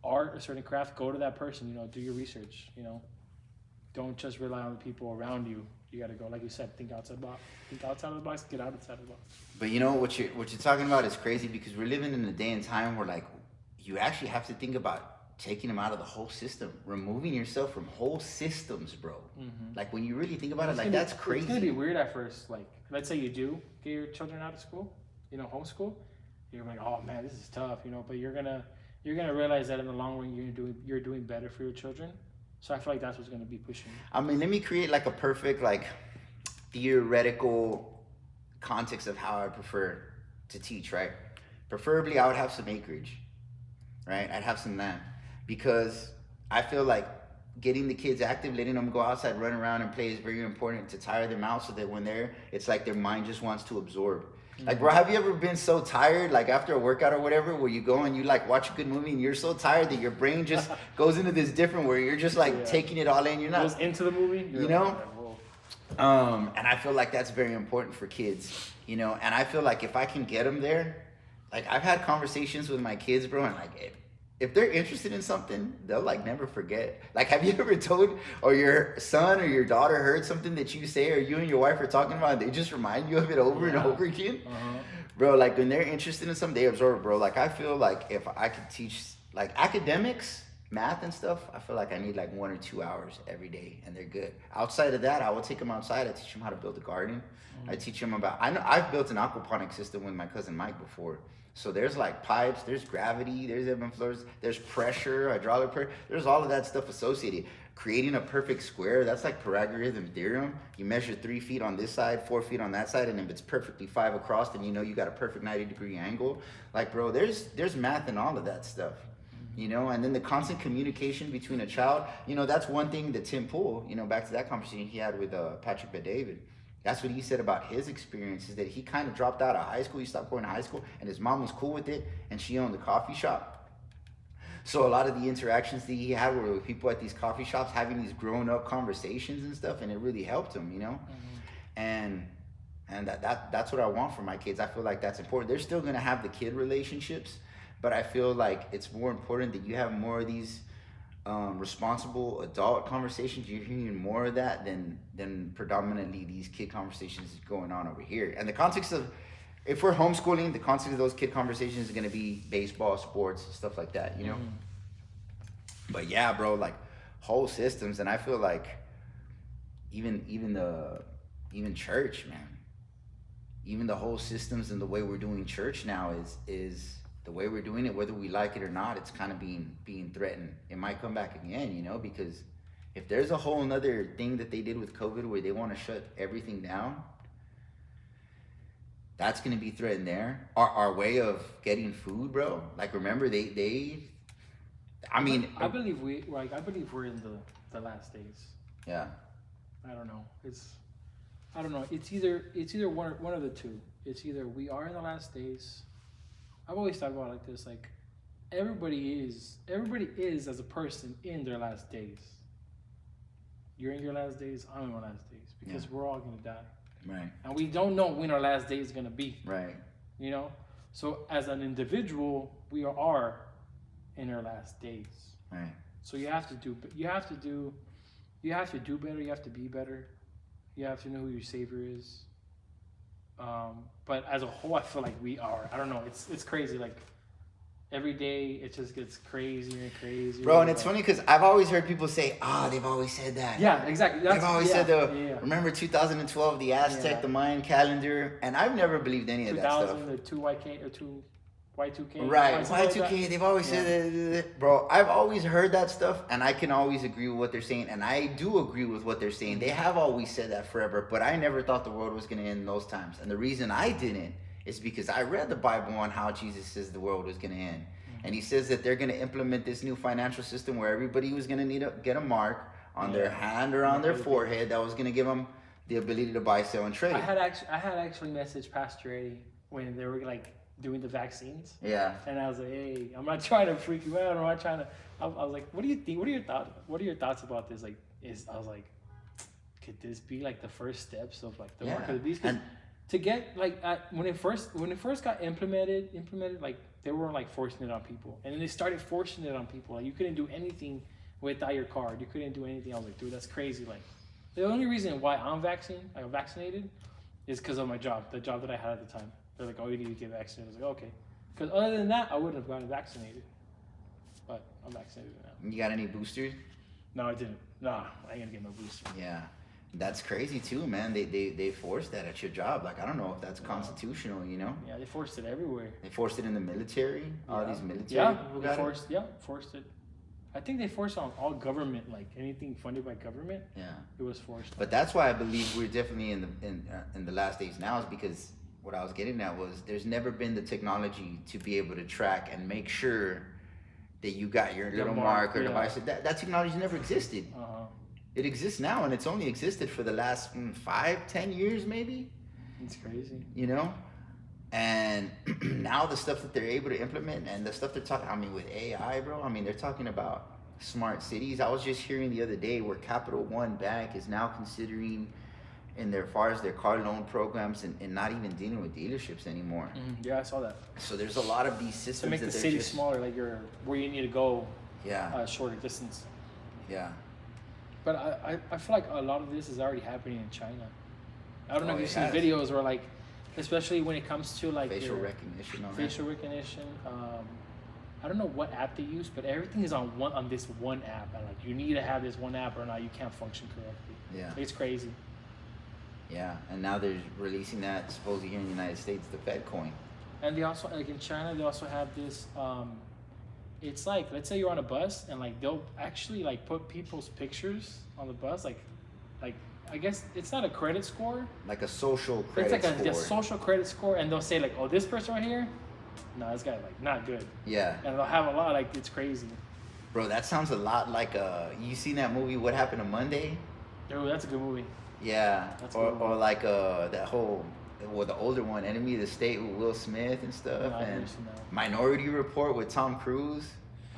art, a certain craft, go to that person. You know, do your research. You know, don't just rely on the people around you. You got to go, like you said, think outside the box. Think outside of the box. Get outside of the box. But you know what you're talking about is crazy because we're living in a day and time where, like, you actually have to think about taking them out of the whole system, removing yourself from whole systems, bro. Mm-hmm. Like, when you really think about it, like, that's crazy. It's gonna be weird at first. Like, let's say you do get your children out of school, homeschool. You're like, oh man, this is tough, but you're gonna realize that in the long run you're doing better for your children. So I feel like that's what's gonna be pushing. I mean, let me create like a perfect, like, theoretical context of how I prefer to teach, right? Preferably, I would have some acreage, right? I'd have some land because I feel like getting the kids active, letting them go outside, run around and play is very important to tire them out so that when they're, it's like their mind just wants to absorb. Like, bro, have you ever been so tired, like after a workout or whatever, where you go and you like watch a good movie and you're so tired that your brain just goes into this different, where you're just like taking it all in. You're not goes into the movie, you know. And I feel like that's very important for kids, you know. And I feel like if I can get them there, like I've had conversations with my kids, bro, and like if they're interested in something, they'll like never forget. Like, have you ever told, or your son or your daughter heard something that you say, or you and your wife are talking about, and they just remind you of it over and over again? Bro, like when they're interested in something, they absorb it, bro. Like I feel like if I could teach like academics, math and stuff, I feel like I need like 1 or 2 hours every day, and they're good. Outside of that, I will take them outside. I teach them how to build a garden. I teach them about, I know I've built an aquaponic system with my cousin Mike before. So there's like pipes, there's gravity, there's ebb and flows, there's pressure, hydraulic pressure, there's all of that stuff associated. Creating a perfect square, that's like Pythagorean theorem. You measure 3 feet on this side, 4 feet on that side, and if it's perfectly 5 across, then you know you got a perfect 90-degree angle. Like, bro, there's math in all of that stuff, you know. And then the constant communication between a child, you know, that's one thing that Tim Pool, you know, back to that conversation he had with Patrick Bet-David. That's what he said about his experience, is that he kind of dropped out of high school. He stopped going to high school, and his mom was cool with it, and she owned a coffee shop. So a lot of the interactions that he had were with people at these coffee shops, having these grown-up conversations and stuff, and it really helped him, you know? And that's what I want for my kids. I feel like that's important. They're still going to have the kid relationships, but I feel like it's more important that you have more of these responsible adult conversations. You're hearing more of that than predominantly these kid conversations going on over here. And the context of, if we're homeschooling, the context of those kid conversations is going to be baseball, sports, stuff like that, you know. But yeah, bro, like whole systems. And I feel like even church, man, even the whole systems and the way we're doing church now is the way we're doing it, whether we like it or not, it's kind of being threatened. It might come back again, you know, because if there's a whole nother thing that they did with COVID where they want to shut everything down, that's going to be threatened there. Our way of getting food, bro. Like, remember, I believe we're in the last days. Yeah. I don't know. It's either one of the two. It's either we are in the last days. I've always thought about it like this, like everybody is as a person in their last days. You're in your last days, I'm in my last days, because we're all gonna die. Right. And we don't know when our last day is gonna be. Right. You know? So as an individual, we are in our last days. Right. So you have to do better, you have to be better, you have to know who your savior is. But as a whole, I feel like we are. I don't know. It's crazy. Like every day, it just gets crazier and crazier. Bro, and it's funny because I've always heard people say, they've always said that. Yeah, exactly. They've always said remember 2012, the Aztec, the Mayan calendar, and I've never believed any of that stuff. 2000, the 2YK or 2Y2K. Right, Y2K. They've always said that. Bro, I've always heard that stuff, and I can always agree with what they're saying, and I do agree with what they're saying. They have always said that forever, but I never thought the world was going to end in those times. And the reason I didn't is because I read the Bible on how Jesus says the world was going to end. And he says that they're going to implement this new financial system where everybody was going to get a mark on their hand or on their forehead that was going to give them the ability to buy, sell, and trade. I had actually messaged Pastor Eddie when they were like doing the vaccines. Yeah. And I was like, hey, I'm not trying to freak you out. I'm not trying to. I was like, what do you think? What are your thoughts about this? Like, I was like, could this be like the first steps of like the market of the beast? To get like when it first got implemented, like they were like forcing it on people, and then they started forcing it on people. Like you couldn't do anything without your card. You couldn't do anything. I was like, dude, that's crazy. Like the only reason why I'm vaccinated, is because of my job, the job that I had at the time. They're like, oh, you need to get vaccinated. I was like, okay, because other than that, I wouldn't have gotten vaccinated. But I'm vaccinated now. You got any boosters? No, I didn't. Nah, I ain't gonna get no booster. Yeah. That's crazy too, man. They forced that at your job. Like, I don't know if that's constitutional, you know? Yeah, they forced it everywhere. They forced it in the military. All these military people got forced it. I think they forced on all government, like anything funded by government. Yeah, it was forced. But that's why I believe we're definitely in the last days now, is because what I was getting at was there's never been the technology to be able to track and make sure that you got your The little mark, marker yeah. device. That technology never existed. Uh-huh. It exists now, and it's only existed for the last 5-10 years, maybe. It's crazy. You know, and now the stuff that they're able to implement and the stuff they're talking. I mean, with AI, bro. I mean, they're talking about smart cities. I was just hearing the other day where Capital One Bank is now considering, in their far as their car loan programs, and not even dealing with dealerships anymore. Yeah, I saw that. So there's a lot of these systems To make that the they're city just, smaller, like where you need to go yeah, shorter distance. yeah. But I feel like a lot of this is already happening in China. I don't know if Oh, you've it seen has. videos where, like, especially when it comes to like Facial your recognition on facial recognition. I don't know what app they use, but everything is on this one app, and like you need to have this one app or not, you can't function correctly. Yeah. It's crazy. Yeah, and now they're releasing that supposedly here in the United States, the Fed coin. And they also, like in China, they also have this. It's like, let's say you're on a bus, and like they'll actually like put people's pictures on the bus, like I guess it's not a credit score. Like a social credit It's like score. a social credit score, and they'll say like, oh, this person right here, no, this guy like not good. Yeah. And they'll have a lot, like it's crazy. Bro, that sounds a lot like you seen that movie What Happened to Monday? Dude, that's a good movie. Yeah. That's a Or good or one. like that whole, well, the older one, Enemy of the State with Will Smith and stuff, No, I've and never seen that. Minority Report with Tom Cruise.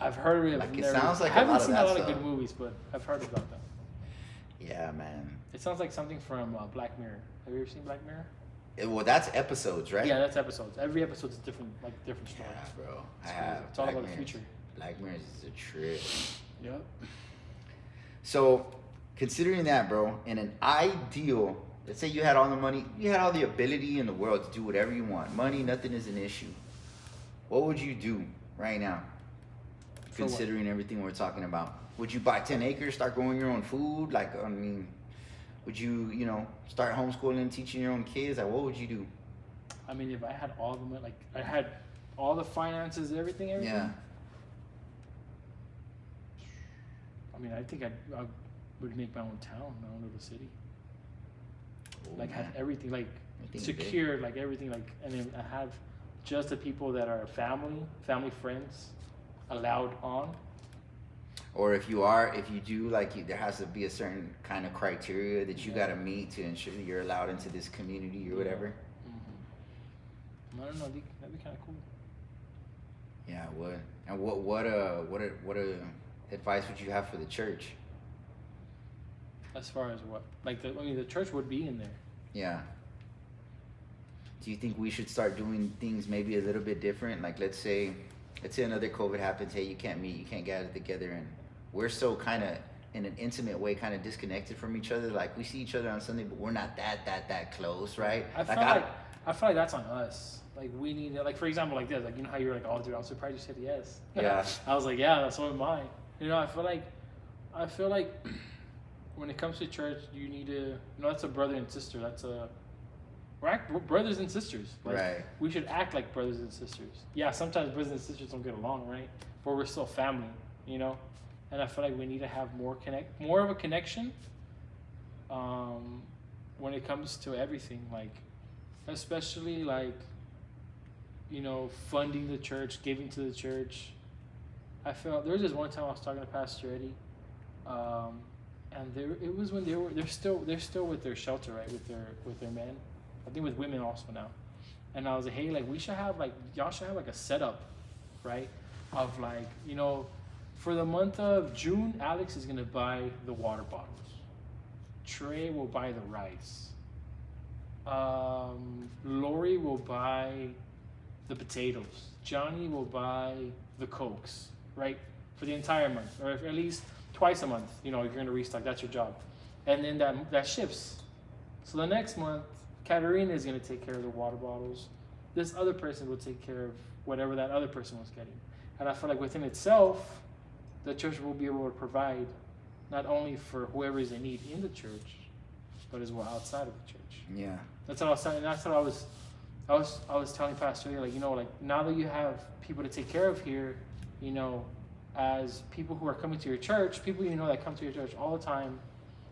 I've heard of it. Like, it never, sounds like I a haven't lot of seen that a lot of stuff. good movies, but I've heard about them. Yeah, man. It sounds like something from Black Mirror. Have you ever seen Black Mirror? Well, that's episodes, right? Yeah, that's episodes. Every episode's different, like different story. Yeah, bro. It's I crazy. have. It's all Black about the Mirror's- future. Black Mirror is a trip. Yep. So, considering that, bro, in an ideal, let's say you had all the money, you had all the ability in the world to do whatever you want. Money, nothing is an issue. What would you do right now? For what? Considering everything we're talking about. Would you buy 10 acres, start growing your own food? Like, I mean, would you, start homeschooling and teaching your own kids? Like, what would you do? I mean, if I had all the money, like I had all the finances, everything. Yeah. I mean, I think I would make my own town, my own little city. Oh, Like have man. everything, like Everything big. secure, like everything, like, and then I have just the people that are family friends, allowed on. Or if you do, like, there has to be a certain kind of criteria that you got to meet to ensure that you're allowed into this community or whatever. I don't know. That'd be kind of cool. Yeah, it would. And what advice would you have for the church? As far as what, like the church would be in there. Yeah. Do you think we should start doing things maybe a little bit different? Like, let's say another COVID happens. Hey, you can't meet, you can't gather together, and we're so kind of in an intimate way, kind of disconnected from each other. Like, we see each other on Sunday, but we're not that close, right? I feel like that's on us. Like we need to, like, for example, like this, like, you know how you're like, oh dude, I'm surprised you said yes. Yeah. I was like, yeah, that's what mine. I feel like when it comes to church, you need to, that's a brother and sister. We're brothers and sisters. Like, Right. We should act like brothers and sisters. Yeah, sometimes brothers and sisters don't get along, right? But we're still family, And I feel like we need to have more of a connection. When it comes to everything, like, especially like, funding the church, giving to the church. I felt there was this one time I was talking to Pastor Eddie, and it was when they're still with their shelter, right, with their men. I think with women also now. And I was like, hey, like y'all should have like a setup, right, of like, for the month of June, Alex is gonna buy the water bottles. Trae will buy the rice. Lori will buy the potatoes. Johnny will buy the Cokes, right? For the entire month, or at least twice a month. You're going to restock. That's your job. And then that shifts. So the next month, Katerina is going to take care of the water bottles. This other person will take care of whatever that other person was getting. And I feel like within itself, the church will be able to provide not only for whoever is in need in the church, but as well outside of the church. Yeah. That's what I was saying. That's what I was telling Pastor Lee, like, now that you have people to take care of here, as people who are coming to your church, people that come to your church all the time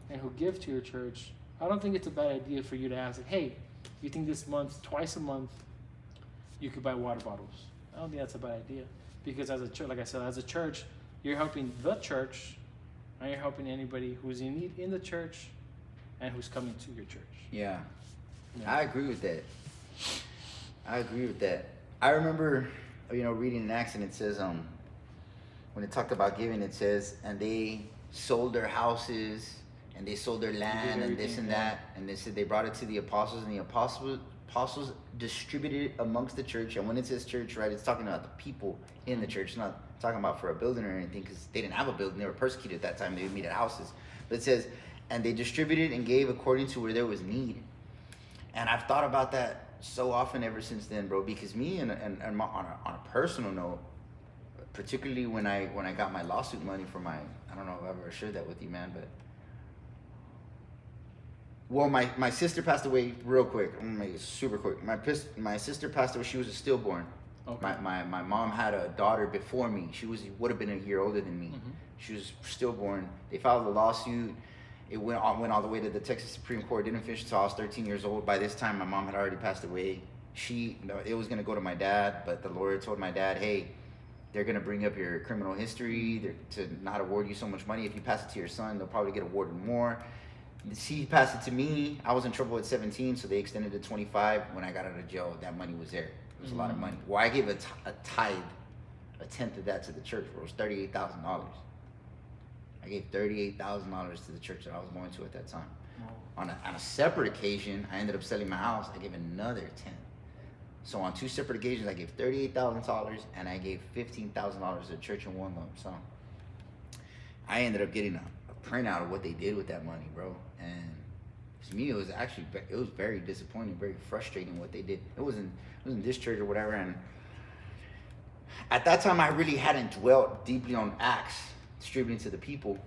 and who give to your church, I don't think it's a bad idea for you to ask, like, hey, you think this month, twice a month, you could buy water bottles? I don't think that's a bad idea, because as a church, like I said, as a church, you're helping the church, and you're helping anybody who's in need in the church, and who's coming to your church. Yeah. Yeah. I agree with that. I remember, reading in Acts, and it says, when it talked about giving, it says, and they sold their houses, and they sold their land, and this and that, and they said they brought it to the apostles, and the apostles distributed it amongst the church. And when it says church, right, it's talking about the people in the church. It's not talking about for a building or anything, because they didn't have a building. They were persecuted at that time. They would meet at houses. But it says, and they distributed and gave according to where there was need. And I've thought about that so often ever since then, bro, because me on a personal note, particularly when I got my lawsuit money for my, I don't know if I've ever shared that with you, man, but well, my sister passed away real quick. I'm gonna make it super quick. My sister passed away. She was a stillborn. Okay. My mom had a daughter before me. She would have been a year older than me. Mm-hmm. She was stillborn. They filed a lawsuit. It went all the way to the Texas Supreme Court. Didn't finish until I was 13 years old. By this time, my mom had already passed away. It was gonna go to my dad, but the lawyer told my dad, hey, they're gonna bring up your criminal history to not award you so much money. If you pass it to your son, they'll probably get awarded more. He passed it to me. I was in trouble at 17, so they extended it to 25. When I got out of jail, that money was there. It was a lot of money. Well, I gave a tithe, a tenth of that to the church, where it was $38,000. I gave $38,000 to the church that I was going to at that time. On a separate occasion, I ended up selling my house. I gave another 10. So on two separate occasions, I gave $38,000 and I gave $15,000 to the church in one lump sum. I ended up getting a printout of what they did with that money, bro. And to me, it was very disappointing, very frustrating what they did. It wasn't this church or whatever. And at that time, I really hadn't dwelt deeply on Acts, distributing to the people.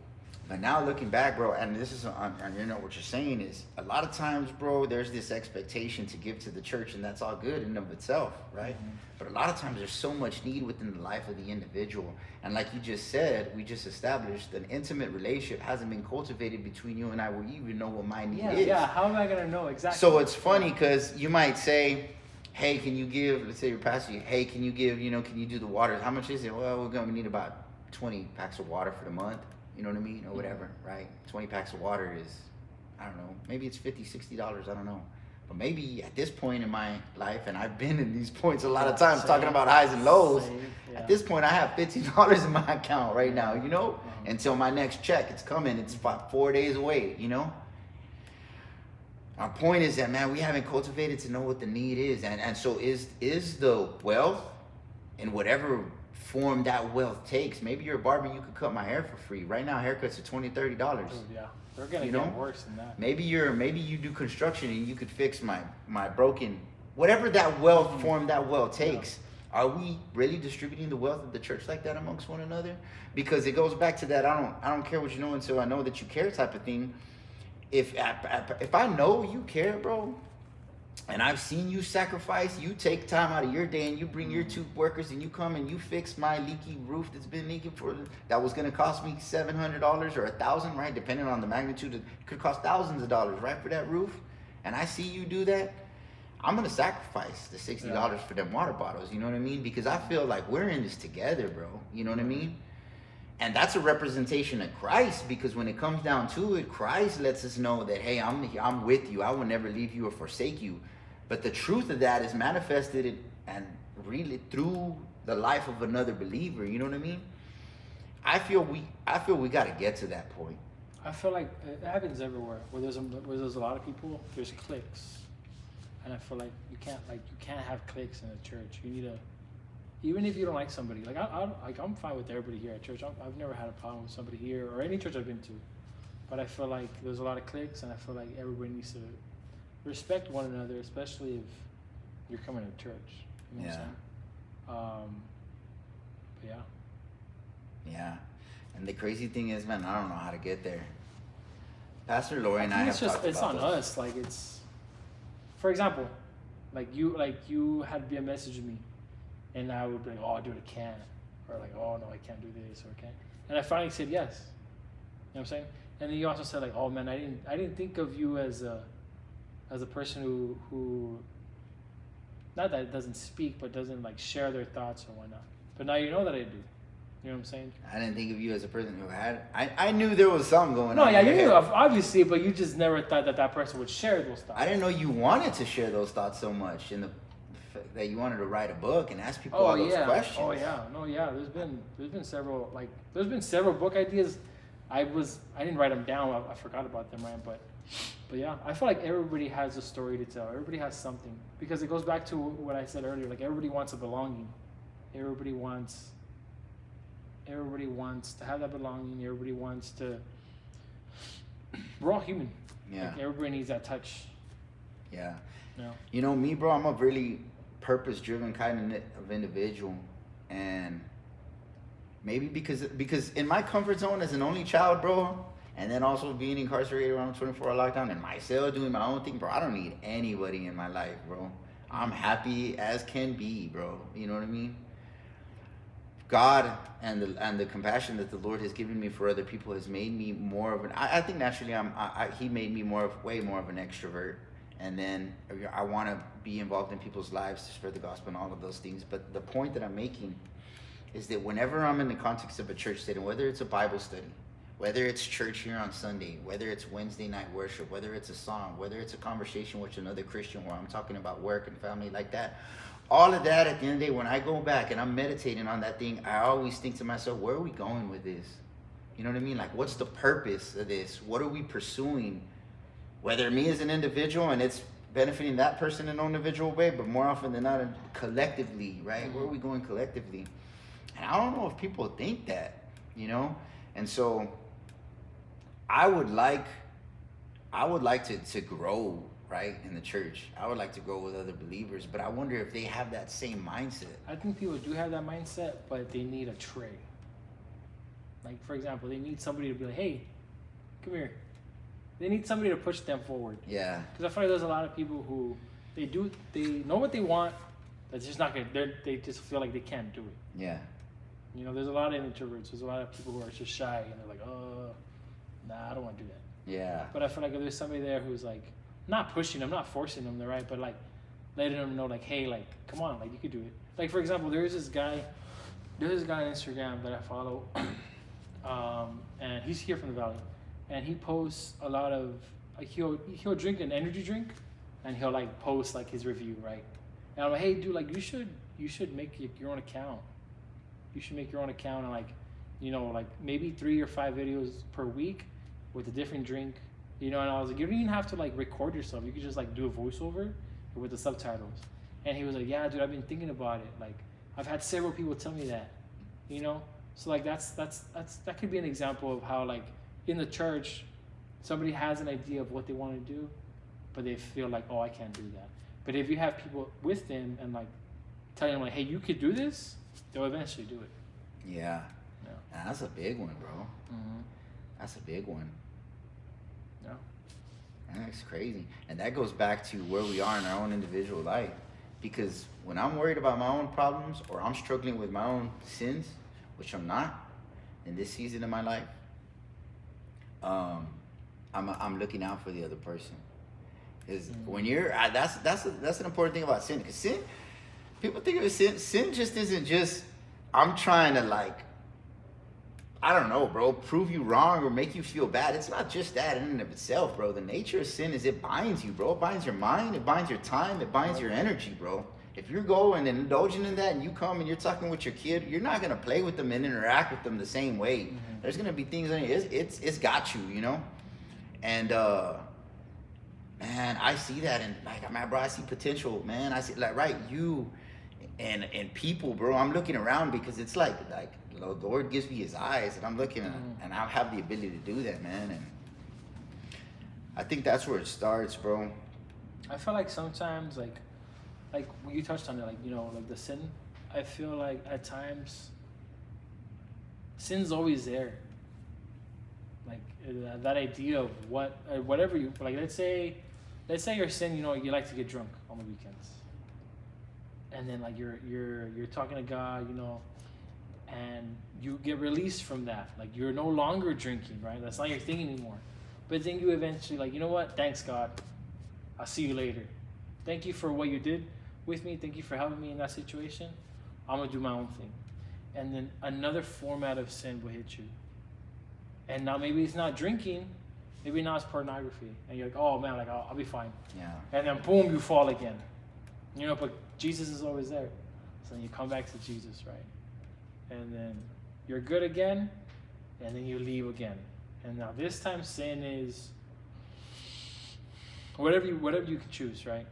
But now looking back, bro, and this is on what you're saying is a lot of times, bro, there's this expectation to give to the church, and that's all good in and of itself, right? Mm-hmm. But a lot of times there's so much need within the life of the individual. And like you just said, we just established an intimate relationship hasn't been cultivated between you and I where you even know what my need is. Yeah, how am I going to know exactly? So it's funny because you might say, hey, can you give, let's say your pastor, hey, can you give, can you do the waters? How much is it? Well, we're going to need about 20 packs of water for the month. You know what I mean? Or whatever, right? 20 packs of water is, I don't know, maybe it's $50, $60, I don't know. But maybe at this point in my life, and I've been in these points a lot of times talking about highs and lows, at this point I have $15 in my account right now, until my next check, it's coming, it's 4 days away, Our point is that, man, we haven't cultivated to know what the need is. And so is the wealth in whatever form that wealth takes. Maybe you're a barber, you could cut my hair for free. Right now, haircuts are $20, $30. Yeah, they're gonna get worse than that. Maybe you do construction and you could fix my broken, whatever that wealth form that wealth takes. Yeah. Are we really distributing the wealth of the church like that amongst one another? Because it goes back to that I don't care what you know until I know that you care type of thing. If I know you care, bro, and I've seen you sacrifice, you take time out of your day and you bring your 2 workers and you come and you fix my leaky roof that's been leaking that was going to cost me $700 or $1,000, right? Depending on the magnitude, it could cost thousands of dollars, right? For that roof. And I see you do that. I'm going to sacrifice the $60 for them water bottles. You know what I mean? Because I feel like we're in this together, bro. You know what I mean? And that's a representation of Christ, because when it comes down to it, Christ lets us know that, hey, I'm with you. I will never leave you or forsake you. But the truth of that is manifested and really through the life of another believer. You know what I mean? I feel we got to get to that point. I feel like it happens everywhere. Where there's a lot of people, there's cliques, and I feel like you can't have cliques in a church. You need to, even if you don't like somebody. Like I'm fine with everybody here at church. I've never had a problem with somebody here or any church I've been to. But I feel like there's a lot of cliques, and I feel like everybody needs to respect one another, especially if you're coming to church. You know what I'm saying? But yeah. Yeah. And the crazy thing is, man, I don't know how to get there. Pastor Lori and I have talked about it's on us. Like, it's, for example, like you had to be a message to me, and I would be like, oh, dude, I can't, or like, oh no, I can't do this, or I can't. And I finally said yes. You know what I'm saying? And then you also said like, oh man, I didn't think of you as a person who not that it doesn't speak, but doesn't like share their thoughts or whatnot. But now you know that I do. You know what I'm saying? I didn't think of you as a person who had. I knew there was something going No, on. yeah, you knew obviously, but you just never thought that that person would share those thoughts. I didn't know you wanted to share those thoughts so much, and that you wanted to write a book and ask people all those questions. Oh yeah, no, yeah. There's been several book ideas. I didn't write them down. I forgot about them, right? But yeah, I feel like everybody has a story to tell. Everybody has something, because it goes back to what I said earlier. Like, everybody wants a belonging. Everybody wants to have that belonging. Everybody wants to. We're all human. Yeah. Like, everybody needs that touch. Yeah. No. You know me, bro. I'm a really purpose-driven kind of individual, and maybe because in my comfort zone as an only child, bro, and then also being incarcerated around 24-hour lockdown in my cell doing my own thing, bro, I don't need anybody in my life, bro. I'm happy as can be, bro. You know what I mean? God and the compassion that the Lord has given me for other people has made me more of an. I think naturally He made me way more of an extrovert, and then I want to be involved in people's lives to spread the gospel and all of those things. But the point that I'm making is that whenever I'm in the context of a church setting, whether it's a Bible study, whether it's church here on Sunday, whether it's Wednesday night worship, whether it's a song, whether it's a conversation with another Christian where I'm talking about work and family like that, all of that, at the end of the day, when I go back and I'm meditating on that thing, I always think to myself, where are we going with this? You know what I mean? Like, what's the purpose of this? What are we pursuing? Whether me as an individual and it's benefiting that person in an individual way, but more often than not, collectively, right? Where are we going collectively? And I don't know if people think that, you know? And so I would like to grow, right, in the church. I would like to grow with other believers, but I wonder if they have that same mindset. I think people do have that mindset, but they need a Trae. Like, for example, they need somebody to be like, hey, come here. They need somebody to push them forward. Yeah. Because I feel like there's a lot of people who they know what they want, but it's just not gonna. They just feel like they can't do it. Yeah. You know, there's a lot of introverts. There's a lot of people who are just shy, and they're like, oh, nah, I don't want to do that. Yeah. But I feel like if there's somebody there who's like, not pushing them, not forcing them, right, but like letting them know, like, hey, like, come on, like, you could do it. Like, for example, there's this guy on Instagram that I follow, and he's here from the Valley, and he posts a lot of, like, he'll drink an energy drink, and he'll like post like his review, right? And I'm like, hey, dude, like, you should make your own account. You should make your own account and, like, you know, like maybe 3 or 5 videos per week with a different drink. You know, and I was like, you don't even have to like record yourself. You could just like do a voiceover with the subtitles. And he was like, yeah, dude, I've been thinking about it. Like, I've had several people tell me that, you know? So like that could be an example of how, like, in the church, somebody has an idea of what they want to do, but they feel like, oh, I can't do that. But if you have people with them and like telling them like, hey, you could do this, they'll eventually do it. Yeah. Yeah. Nah, that's a big one, bro. Mm-hmm. That's a big one. Yeah. That's crazy. And that goes back to where we are in our own individual life. Because when I'm worried about my own problems or I'm struggling with my own sins, which I'm not in this season of my life, I'm looking out for the other person. Because when you're, that's an important thing about sin. Because sin, people think of it, sin just isn't just, I'm trying to, like, I don't know, bro, prove you wrong or make you feel bad. It's not just that in and of itself, bro. The nature of sin is it binds you, bro. It binds your mind. It binds your time. It binds your energy, bro. If you're going and indulging in that and you come and you're talking with your kid, you're not going to play with them and interact with them the same way. Mm-hmm. There's going to be things in it. It's got you, you know? And, man, I see that. And, like, man, bro, I see potential, man. I see, like, right, you and people, bro. I'm looking around because it's like the Lord gives me his eyes, and I'm looking and I have the ability to do that, man. And I think that's where it starts, bro. I feel like sometimes, like you touched on it, like, you know, like the sin, I feel like at times sin's always there. Like that idea of whatever you, like, let's say your sin, you know, you like to get drunk on the weekends, and then like you're talking to God, you know, and you get released from that. Like, you're no longer drinking, right? That's not your thing anymore. But then you eventually, like, you know what? Thanks, God. I'll see you later. Thank you for what you did, with me. Thank you for helping me in that situation. I'm gonna do my own thing. And then another format of sin will hit you. And now maybe it's not drinking, maybe now it's pornography. And you're like, oh man, like I'll be fine. Yeah. And then boom, you fall again. You know, but Jesus is always there. So then you come back to Jesus, right? And then you're good again, and then you leave again. And now this time sin is whatever you can choose, right?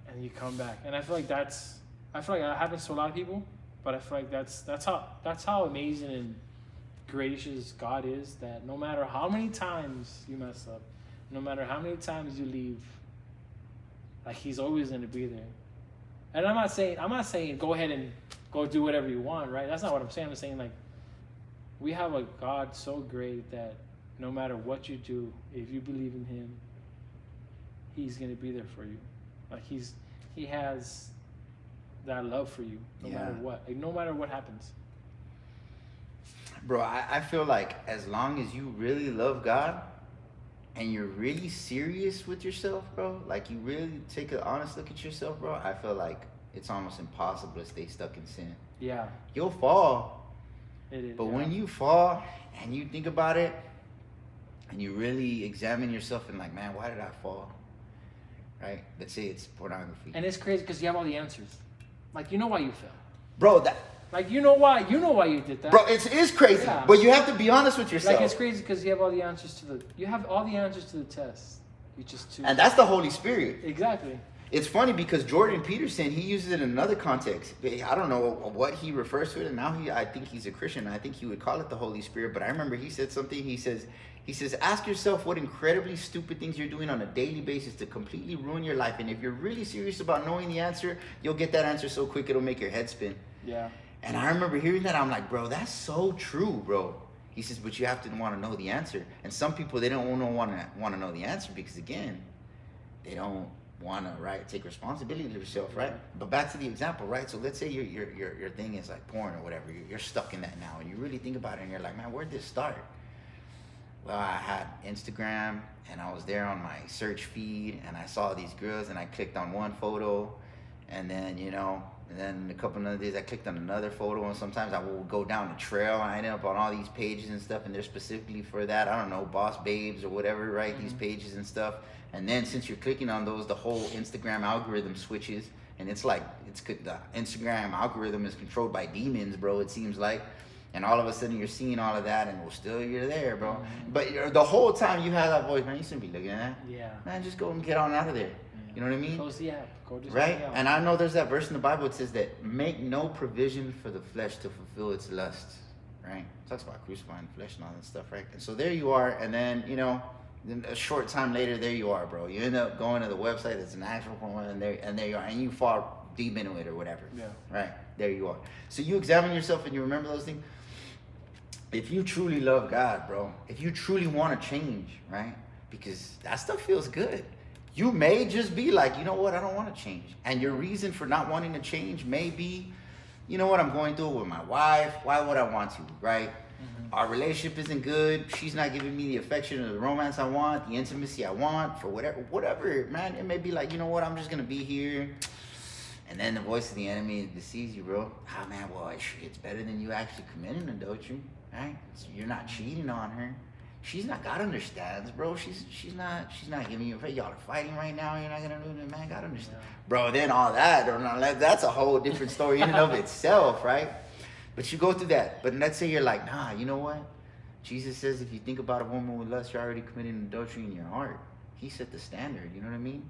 And you come back. And I feel like that happens to a lot of people, but I feel like that's how amazing and gracious God is, that no matter how many times you mess up, no matter how many times you leave, like he's always gonna be there. And I'm not saying go ahead and go do whatever you want, right? That's not what I'm saying. I'm saying like we have a God so great that no matter what you do, if you believe in him, he's gonna be there for you. Like he has that love for you no matter what. Like no matter what happens. Bro, I feel like as long as you really love God and you're really serious with yourself, bro, like you really take an honest look at yourself, bro, I feel like it's almost impossible to stay stuck in sin. Yeah. You'll fall. It is. But when you fall and you think about it and you really examine yourself and like, man, why did I fall? Right? Let's say it's pornography. And it's crazy because you have all the answers. Like, you know why you fell. Bro, like, you know why you did that. Bro, it is crazy. Yeah. But you have to be honest with yourself. Like, it's crazy because you have all the answers to the test. You just choose. And that's the Holy Spirit. Exactly. It's funny because Jordan Peterson, he uses it in another context. I don't know what he refers to it, and now I think he's a Christian. I think he would call it the Holy Spirit. But I remember he said something. He says, ask yourself what incredibly stupid things you're doing on a daily basis to completely ruin your life. And if you're really serious about knowing the answer, you'll get that answer so quick it'll make your head spin. Yeah. And I remember hearing that. I'm like, bro, that's so true, bro. He says, but you have to want to know the answer. And some people, they don't want to know the answer because, again, they don't want to take responsibility to yourself, right? But back to the example, right? So let's say your thing is like porn or whatever. You're stuck in that now, and you really think about it, and you're like, man, where'd this start? Well, I had Instagram, and I was there on my search feed, and I saw these girls, and I clicked on one photo, and then and then a couple of other days I clicked on another photo, and sometimes I will go down the trail and I end up on all these pages and stuff, and they're specifically for that. I don't know, boss babes or whatever, right? Mm-hmm. These pages and stuff. And then since you're clicking on those, the whole Instagram algorithm switches, and it's like the Instagram algorithm is controlled by demons, bro. It seems like, and all of a sudden you're seeing all of that, and you're there, bro. Mm-hmm. But the whole time you have that voice, man, you shouldn't be looking at that. Yeah. Man, just go and get on out of there. You know what I mean? Close the app. Go just right? And I know there's that verse in the Bible that says that make no provision for the flesh to fulfill its lusts, right? It talks about crucifying the flesh and all that stuff, right? And so there you are, and then, then a short time later, there you are, bro. You end up going to the website that's an actual one, and there you are, and you fall deep into it or whatever. Yeah. Right? There you are. So you examine yourself and you remember those things. If you truly love God, bro, if you truly want to change, right? Because that stuff feels good. You may just be like, you know what, I don't want to change. And your reason for not wanting to change may be, you know what, I'm going through it with my wife. Why would I want to, right? Mm-hmm. Our relationship isn't good. She's not giving me the affection or the romance I want, the intimacy I want, for whatever, man. It may be like, you know what, I'm just going to be here. And then the voice of the enemy deceives you, bro. Oh, man, well, it's better than you actually committing adultery, right? So you're not cheating on her. She's not. God understands, bro. She's not giving you a faith. Y'all are fighting right now. You're not gonna do it, man. God understands, bro. Then all that's a whole different story in and of itself, right? But you go through that. But let's say you're like, nah. You know what? Jesus says if you think about a woman with lust, you're already committing adultery in your heart. He set the standard. You know what I mean?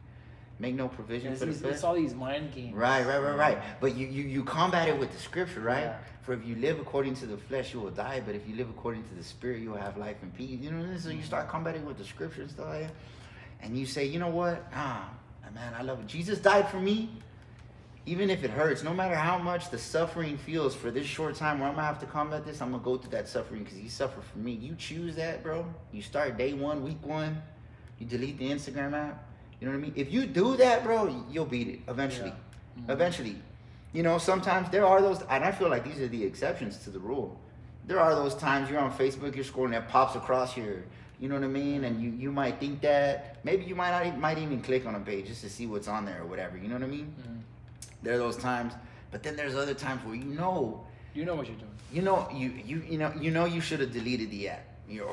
Make no provision for the flesh. It's all these mind games. Right. But you combat it with the scripture, right? Yeah. For if you live according to the flesh, you will die. But if you live according to the spirit, you will have life and peace. You know what I mean? So you start combating with the scripture and stuff like that. And you say, you know what? Man, I love it. Jesus died for me. Even if it hurts, no matter how much the suffering feels for this short time where I'm going to have to combat this, I'm going to go through that suffering because he suffered for me. You choose that, bro. You start day 1, week 1. You delete the Instagram app. You know what I mean? If you do that, bro, you'll beat it eventually. Yeah. Mm-hmm. Eventually. Sometimes there are those, and I feel like these are the exceptions to the rule. There are those times you're on Facebook, you're scrolling, that pops across your, you know what I mean? And you might think that, maybe you might even click on a page just to see what's on there or whatever. You know what I mean? Mm-hmm. There are those times, but then there's other times where You know what you're doing. you should have deleted the app,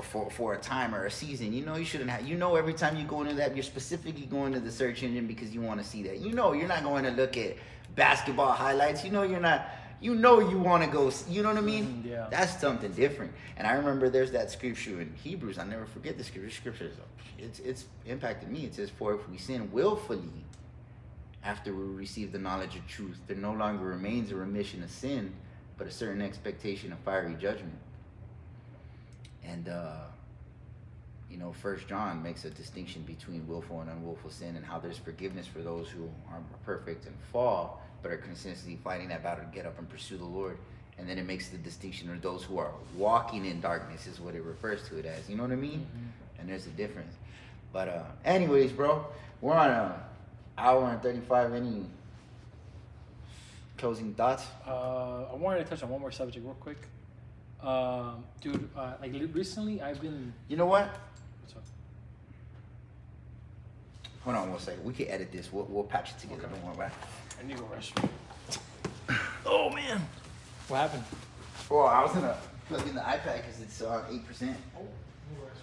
for a time or a season. You shouldn't have. Every time you go into that, you're specifically going to the search engine because you want to see that. You're not going to look at basketball highlights. You're not. You want to go. You know what I mean? Yeah. That's something different. And I remember there's that scripture in Hebrews. I'll never forget the scripture. Scripture it's impacted me. It says, "For if we sin willfully, after we receive the knowledge of truth, there no longer remains a remission of sin, but a certain expectation of fiery judgment." And 1 John makes a distinction between willful and unwillful sin, and how there's forgiveness for those who are perfect and fall, but are consistently fighting that battle to get up and pursue the Lord. And then it makes the distinction of those who are walking in darkness, is what it refers to it as. You know what I mean? Mm-hmm. And there's a difference. But anyways, bro, we're on an hour and 35. Any closing thoughts? I wanted to touch on one more subject real quick. Dude, like recently I've been... You know what? What's up? Hold on one second. We can edit this. We'll patch it together. Okay. Don't worry about it. I need to go restroom. Oh, man. What happened? Well, I was going to plug in the iPad because it's 8%. Oh, restroom.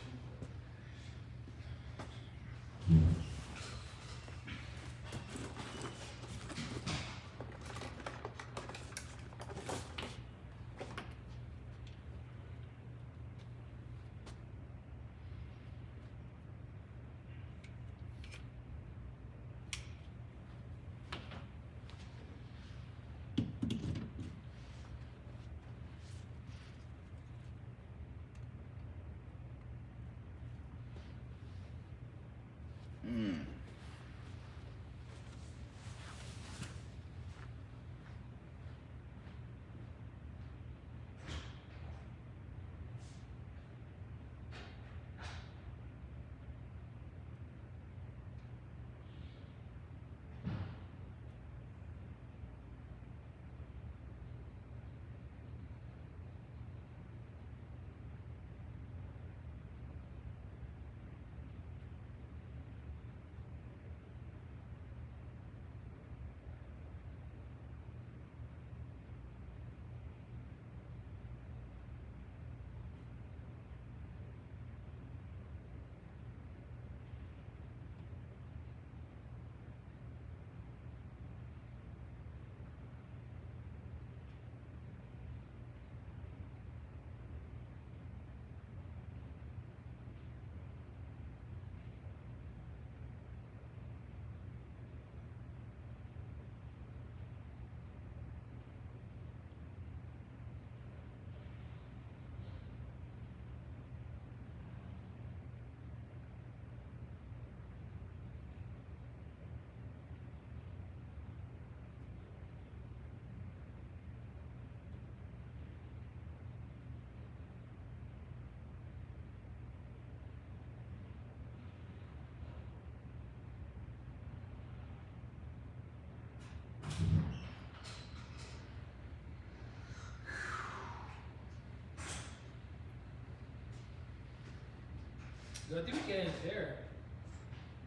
I think we get in there.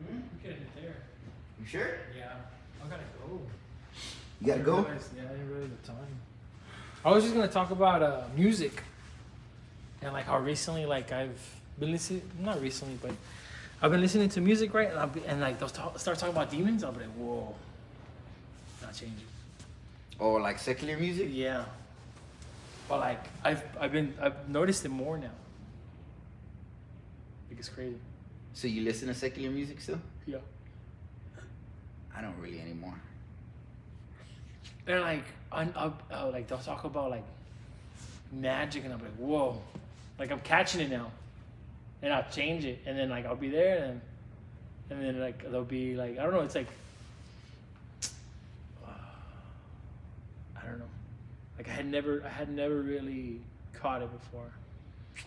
We get in there. You sure? Yeah. I gotta go. You gotta go? Yeah, I didn't realize the time. I was just gonna talk about music. And like how recently, like I've been listening, not recently, but I've been listening to music, right? And like they'll start talking about demons, I'll be like, whoa, not changing. Oh, like secular music? Yeah. But like I've noticed it more now. Like it's crazy. So you listen to secular music still? Yeah. I don't really anymore. And like like they'll talk about like magic, and I'm like, whoa, like I'm catching it now, and I'll change it, and then like I'll be there, and then like they'll be like, I don't know, it's like I don't know, like I had never really caught it before.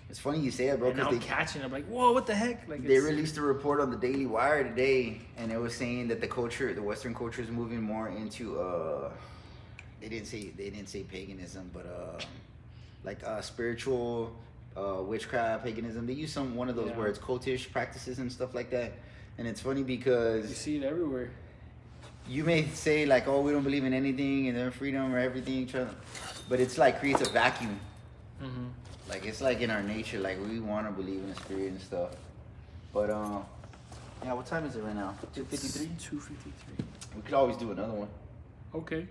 It's funny you say that, bro, And now I'm catching it. I'm like, whoa, what the heck? Like they released a report on the Daily Wire today, and it was saying that the Western culture is moving more into they didn't say paganism, but like spiritual witchcraft, paganism. They use one of those words, cultish practices and stuff like that. And it's funny because you see it everywhere. you may say like, oh, we don't believe in anything and their freedom or everything, but it's like creates a vacuum. Mm-hmm. Like it's like in our nature, like we want to believe in the spirit and stuff. But yeah, what time is it right now? 2:53. 2:53. We could always do another one. Okay.